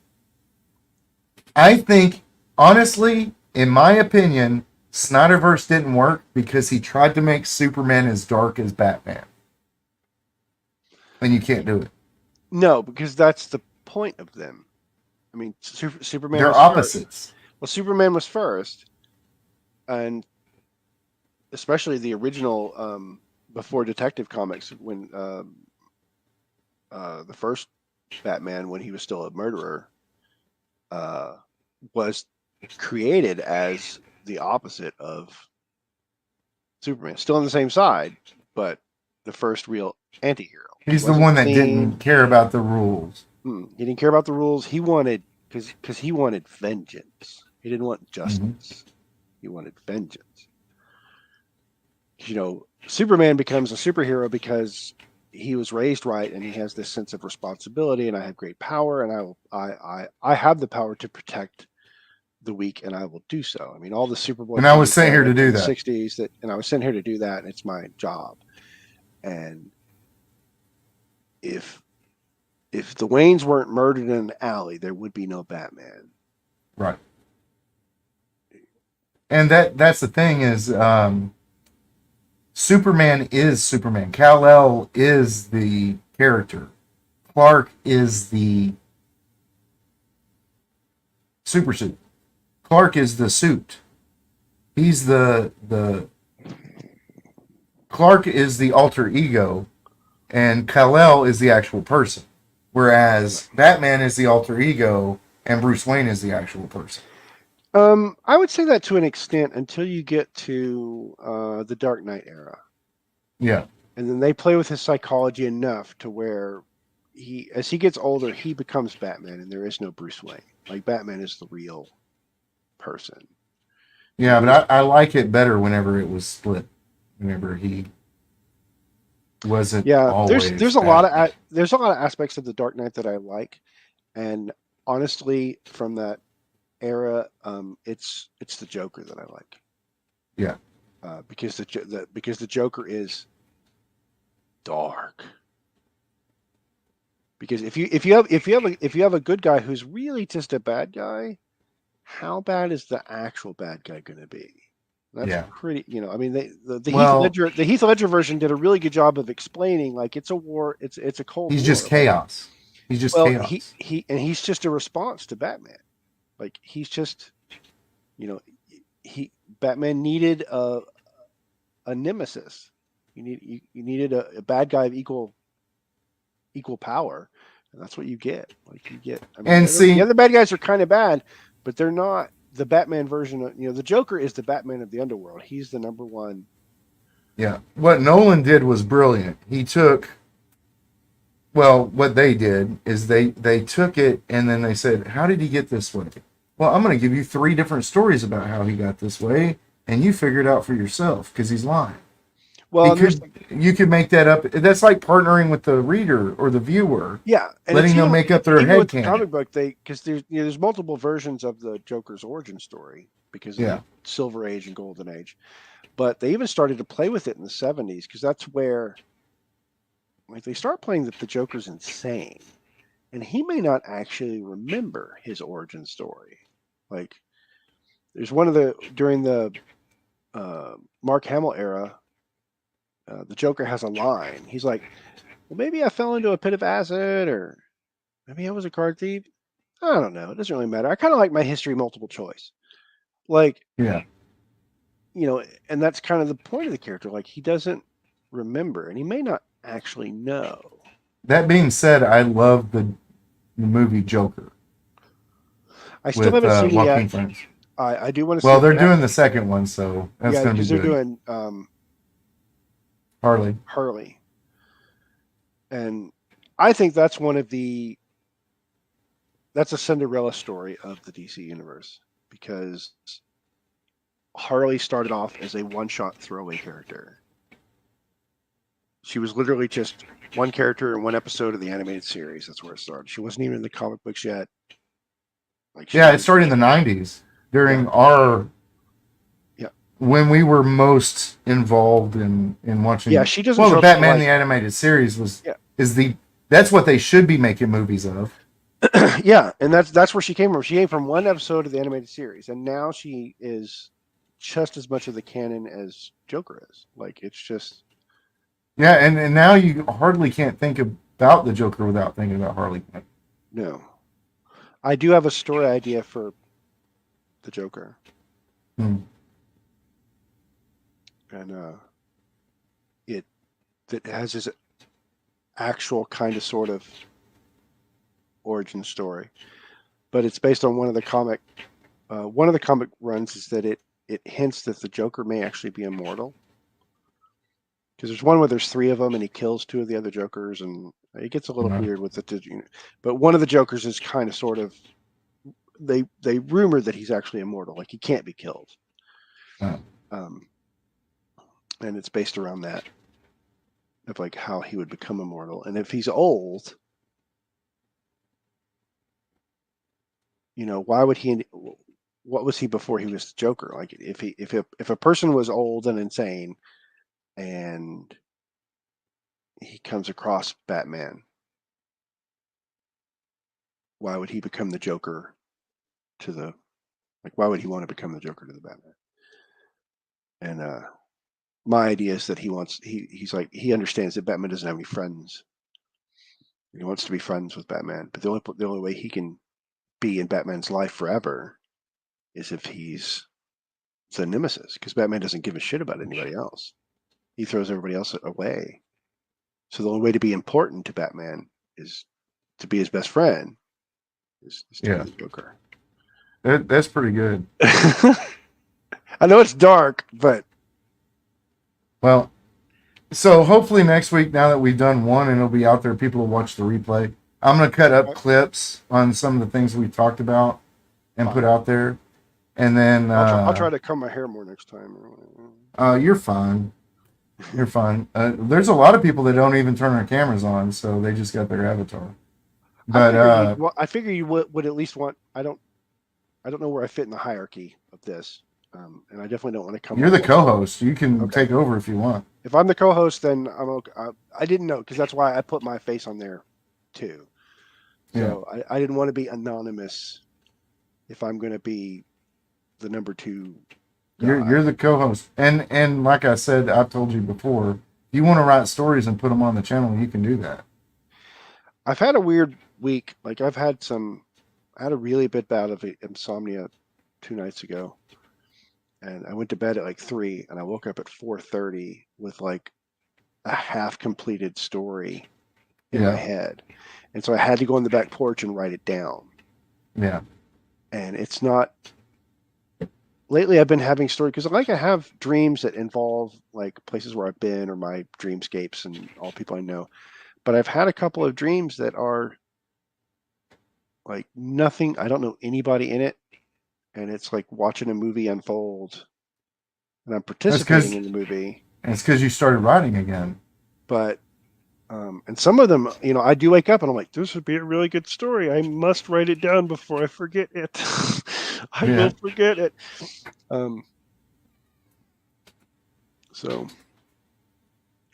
I think, honestly, in my opinion, Snyderverse didn't work because he tried to make Superman as dark as Batman. And you can't do it. No, because that's the point of them. I mean, Superman They're was opposites. First. Well, Superman was first, and especially the original before Detective Comics, when the first Batman, when he was still a murderer, was created as the opposite of Superman. Still on the same side, but the first real anti-hero. He's the one that didn't care about the rules. He didn't care about the rules. He wanted, because he wanted vengeance. He didn't want justice. Mm-hmm. He wanted vengeance. Superman becomes a superhero because he was raised right, and he has this sense of responsibility. And I have great power, and I have the power to protect the weak, and I will do so. I mean, all the Superboy. And I was sent here to do that. '60s, and I was sent here to do that, and it's my job. And if the Waynes weren't murdered in an alley, there would be no Batman. Right. And that's the thing is, Superman is Superman. Kal-El is the character. Clark is the super suit. Clark is the suit. He's the Clark is the alter ego, and Kal-El is the actual person. Whereas Batman is the alter ego, and Bruce Wayne is the actual person. I would say that to an extent until you get to the Dark Knight era. Yeah. And then they play with his psychology enough to where as he gets older, he becomes Batman, and there is no Bruce Wayne. Like, Batman is the real person. Yeah, but I like it better whenever it was split. Whenever he wasn't. Yeah, always there's a lot of aspects of the Dark Knight that I like, and honestly, from that era, it's the Joker that I like. Yeah. Because the Joker is dark. Because if you have a good guy who's really just a bad guy, how bad is the actual bad guy going to be? That's Yeah. pretty, I mean, Well, The Heath Ledger version did a really good job of explaining, like, it's a war, it's a Cold he's just War. Like, chaos. He's just well, chaos. he's just a response to Batman. Like, he's just, you know, he Batman needed a nemesis. You needed a bad guy of equal power, and that's what you get. Like, you get. I mean, And the see, other bad guys are kind of bad, but they're not the Batman version of, the Joker is the Batman of the underworld. He's the number one. yeah, what Nolan did was brilliant. He took, well, what they did is they took it and then they said, "How did he get this way?" Well, I'm going to give you three different stories about how he got this way, and you figure it out for yourself because he's lying. Well, He and there's could, you could make that up. That's like partnering with the reader or the viewer, yeah, and it's letting them make up their even head with the canon. comic book, because there's multiple versions of the Joker's origin story because of Yeah, the Silver Age and Golden Age, but they even started to play with it in the 70s because that's where, like, they start playing that the Joker's insane, and he may not actually remember his origin story. Like, there's one of the during the Mark Hamill era, the Joker has a line. He's like, "Well, maybe I fell into a pit of acid, or maybe I was a card thief. I don't know. It doesn't really matter. I kind of like my history multiple choice." Like, yeah. and that's kind of the point of the character. Like, he doesn't remember, and he may not actually know. That being said, I love the movie Joker I still with haven't seen it yet. Joaquin Phoenix. I do want to see Well, it. they're doing the second one, so that's Yeah, going to because be they're good. doing Harley. Harley, and I think that's that's a Cinderella story of the DC universe, because Harley started off as a one-shot throwaway character. She was literally just one character in one episode of the animated series. That's where it started. She wasn't even in the comic books yet. Like, she Yeah, it was, started in the '90s yeah, during our yeah, when we were most involved in yeah. watching. She doesn't Well, show the up till, Batman like, the animated series was yeah, is the that's what they should be making movies of. yeah, and that's where she came from. She came from one episode of the animated series, and now she is just as much of the canon as Joker is. Like, it's just, Yeah, and now you hardly can't think about the Joker without thinking about Harley Quinn. no. I do have a story idea for the Joker, Hmm. and it that has his actual kind of sort of origin story, but it's based on one of the comic. One of the comic runs is that it hints that the Joker may actually be immortal, because there's one where there's three of them and he kills two of the other Jokers, and it gets a little No. weird with the. But one of the Jokers is kind of sort of, they rumor that he's actually immortal, like he can't be killed, No. um, and it's based around that, of like how he would become immortal, and if he's old, why would he? What was he before he was the Joker? Like, if a person was old and insane, and he comes across Batman, why would he become the Joker to the why would he want to become the Joker to the Batman? And my idea is that he's like, he understands that Batman doesn't have any friends. He wants to be friends with Batman, but the only way he can be in Batman's life forever is if he's the nemesis, because Batman doesn't give a shit about anybody else. He throws everybody else away. So the only way to be important to Batman is to be his best friend, is to be Yeah, the Joker. that's pretty good. I know it's dark, but Well, so hopefully next week, now that we've done one and it'll be out there, people will watch the replay. I'm going to cut up clips on some of the things we've talked about and put out there. And then I'll try to comb my hair more next time. you're fine. You're fine. There's a lot of people that don't even turn their cameras on, so they just got their avatar. But I figure you would at least want. I don't know where I fit in the hierarchy of this, and I definitely don't want to come. you're the co-host. You can Okay. take over if you want. If I'm the co-host, then I'm okay. I didn't know, because that's why I put my face on there too. So yeah. I didn't want to be anonymous if I'm going to be the number two You're the co-host, and like I said, I've told you before. If you want to write stories and put them on the channel, you can do that. I've had a weird week. Like I had a really bad bout of insomnia 2 nights ago, and I went to bed at like 3, and I woke up at 4:30 with like a half completed story in my Yeah, head, and so I had to go on the back porch and write it down. yeah. And it's not. Lately, I've been having stories because I have dreams that involve like places where I've been or my dreamscapes and all people I know. But I've had a couple of dreams that are like nothing. I don't know anybody in it, and it's like watching a movie unfold, and I'm That's participating because in the movie. it's because you started writing again. But and some of them, I do wake up and I'm like, this would be a really good story. I must write it down before I forget it. I will Yeah, forget it. Um, so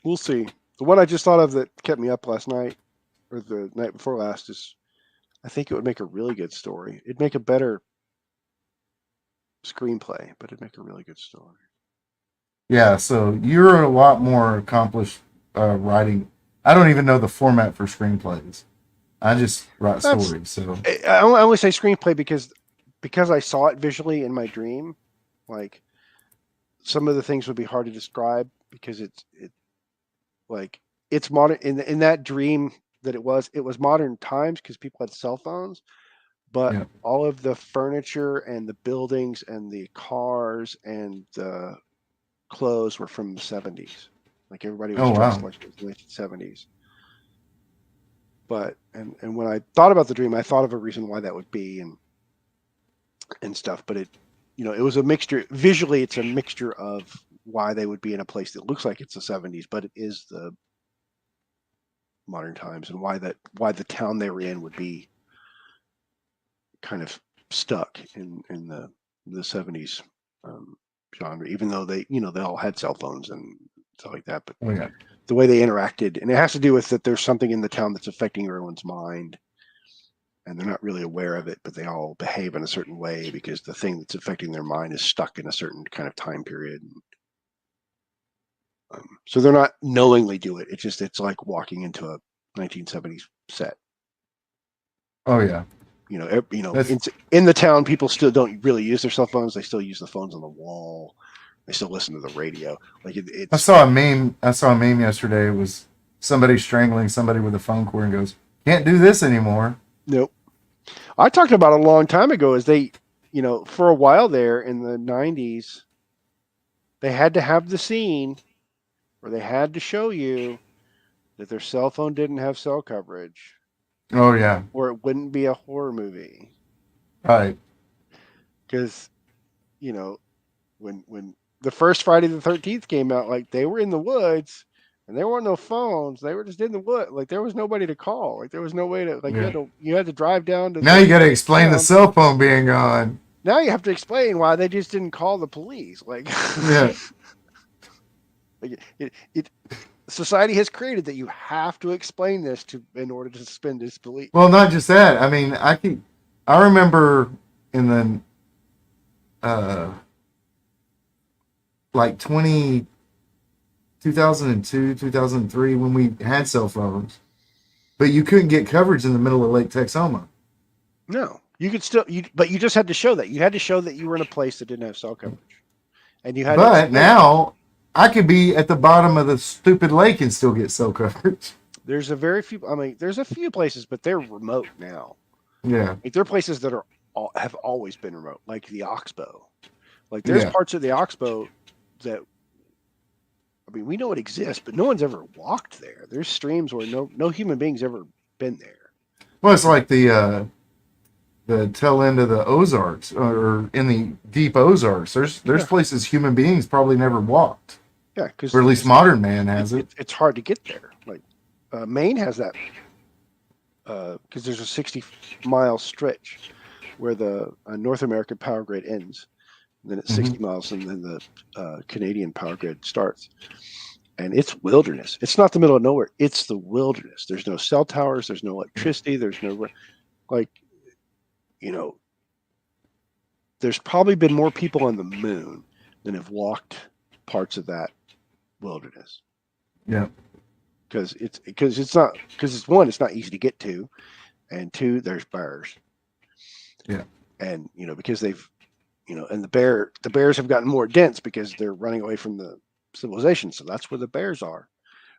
we'll see. The one I just thought of that kept me up last night or the night before last is I think it would make a really good story. It'd make a better screenplay, but it'd make a really good story. yeah. So you're a lot more accomplished writing. I don't even know the format for screenplays. I just write That's stories. So I only say screenplay because I saw it visually in my dream. Like some of the things would be hard to describe because it's modern in that dream that it was modern times because people had cell phones, but yeah. all of the furniture and the buildings and the cars and the clothes were from the 70s. Like everybody was Oh dressed wow. like it was the 1970s. But and when I thought about the dream, I thought of a reason why that would be and stuff. But it was a mixture. Visually, it's a mixture of why they would be in a place that looks like it's the 70s, but it is the modern times, and why the town they were in would be kind of stuck in the 70s genre, even though they all had cell phones and stuff like that. But Oh yeah. the way they interacted, and it has to do with that there's something in the town that's affecting everyone's mind, and they're not really aware of it, but they all behave in a certain way because the thing that's affecting their mind is stuck in a certain kind of time period. So they're not knowingly do it. It's like walking into a 1970s set. Oh yeah. That's In the town, people still don't really use their cell phones. They still use the phones on the wall. They still listen to the radio. Like I it's saw a meme. I saw a meme yesterday. It was somebody strangling somebody with a phone cord and goes, "Can't do this anymore." nope. I talked about a long time ago is they, for a while there in the 90s, they had to have the scene where they had to show you that their cell phone didn't have cell coverage Oh yeah. or it wouldn't be a horror movie. Right. Because, you know, when the first Friday the 13th came out, like they were in the woods and there weren't no phones. They were just in the wood. Like there was nobody to call. Like there was no way to like Yeah. you had to drive down to Now you got to the explain the town. cell phone being gone. Now you have to explain why they just didn't call the police. Like, Yeah. like society has created that you have to explain this in order to suspend disbelief. Well, not just that. I mean, I remember in the uh, like 2002, 2003 when we had cell phones, but you couldn't get coverage in the middle of Lake Texoma. No, you could still, but you just had to show that. You had to show that you were in a place that didn't have cell coverage, and you had to But explain. now I could be at the bottom of the stupid lake and still get cell coverage. There's a very few. I mean, there's a few places, but they're remote now. Yeah. Like there are places that have always been remote, like the Oxbow. Like there's Yeah. parts of the Oxbow that I mean, we know it exists, but no one's ever walked there. There's streams where no human being's ever been there. Well, it's like the tail end of the Ozarks or in the deep Ozarks. There's places human beings probably never walked, Yeah, because or at least modern man has it. it's hard to get there. Like Maine has that because there's a 60-mile stretch where the North American power grid ends. And then it's 60 miles, and then the Canadian power grid starts. And it's wilderness. It's not the middle of nowhere. It's the wilderness. There's no cell towers. There's no electricity. There's no, like, there's probably been more people on the moon, and have walked parts of that wilderness. Yeah. Because it's one, it's not easy to get to, and two, there's bears. Yeah. And because they've and the bears have gotten more dense because they're running away from the civilization. So that's where the bears are.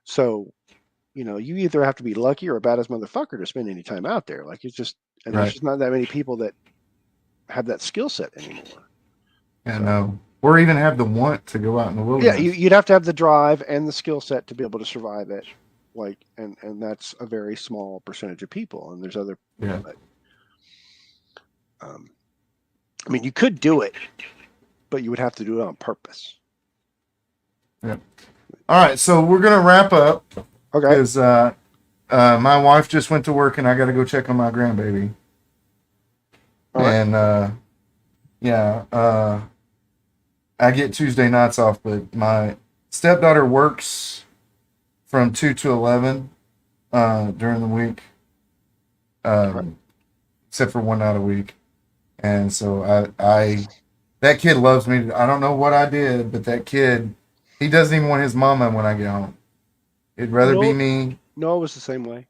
So you either have to be lucky or a badass motherfucker to spend any time out there. Like there's just not that many people that have that skill set anymore. Yeah, no. Or even have the want to go out in the wilderness. Yeah, you'd have to have the drive and the skill set to be able to survive it. Like, and that's a very small percentage of people. And there's other. Yeah. But, I mean, you could do it, but you would have to do it on purpose. Yeah. All right, so we're gonna wrap up. Okay. Because my wife just went to work and I got to go check on my grandbaby. All right. And I get Tuesday nights off, but my stepdaughter works from 2 to 11 during the week, except for one night a week. And so I that kid loves me. I don't know what I did, but that kid, he doesn't even want his mama when I get home. It'd rather be me. Noah was the same way.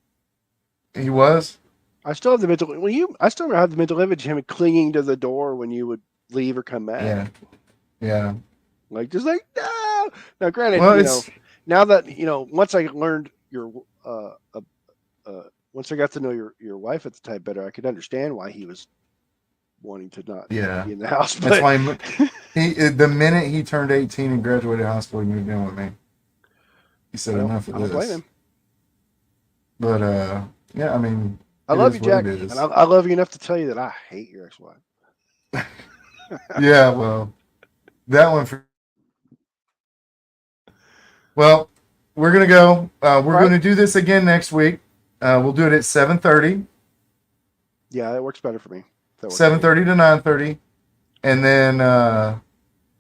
He was? I still have the mental I still have the mental image of him clinging to the door when you would leave or come back. Yeah. Yeah. Like just like no. Now granted, Well, now that once I learned your once I got to know your wife at the time better, I could understand why he was wanting to not be in the house. That's why the minute he turned 18 and graduated high school, he moved in with me. He said enough of this. I don't blame him. But yeah, I mean, I love you, Jack, and I love you enough to tell you that I hate your ex-wife. Yeah, well, that one for. Well, we're gonna go. We're gonna do this again next week. We'll do it at 7:30. Yeah, that works better for me. 7:30 to 9:30, and then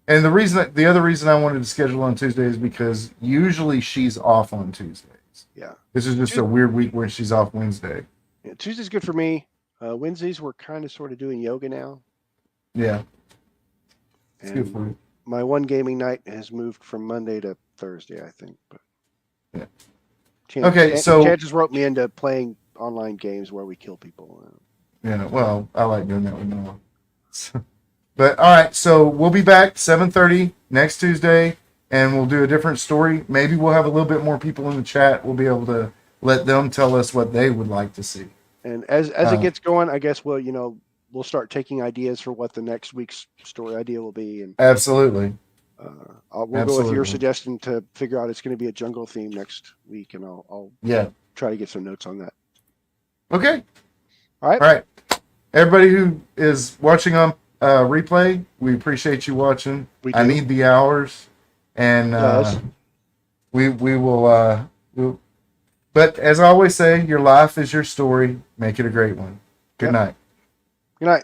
and the other reason I wanted to schedule on Tuesday is because usually she's off on Tuesdays. Yeah, this is just a weird week where she's off Wednesday. Yeah, Tuesday's good for me. Wednesdays we're kind of sort of doing yoga now. Yeah, it's good for me. My one gaming night has moved from Monday to Thursday, I think. But yeah. So Chances roped me into playing online games where we kill people. Yeah, well, I like doing that with Noah. But all right, so we'll be back 7:30 next Tuesday, and we'll do a different story. Maybe we'll have a little bit more people in the chat. We'll be able to let them tell us what they would like to see. And as it gets going, I guess we'll start taking ideas for what the next week's story idea will be. And absolutely, we'll go with your suggestion to figure out it's going to be a jungle theme next week, and I'll try to get some notes on that. Okay. All right. All right. Everybody who is watching on replay, we appreciate you watching. I need the hours, and we will. But as I always say, your life is your story. Make it a great one. Good night. Good night.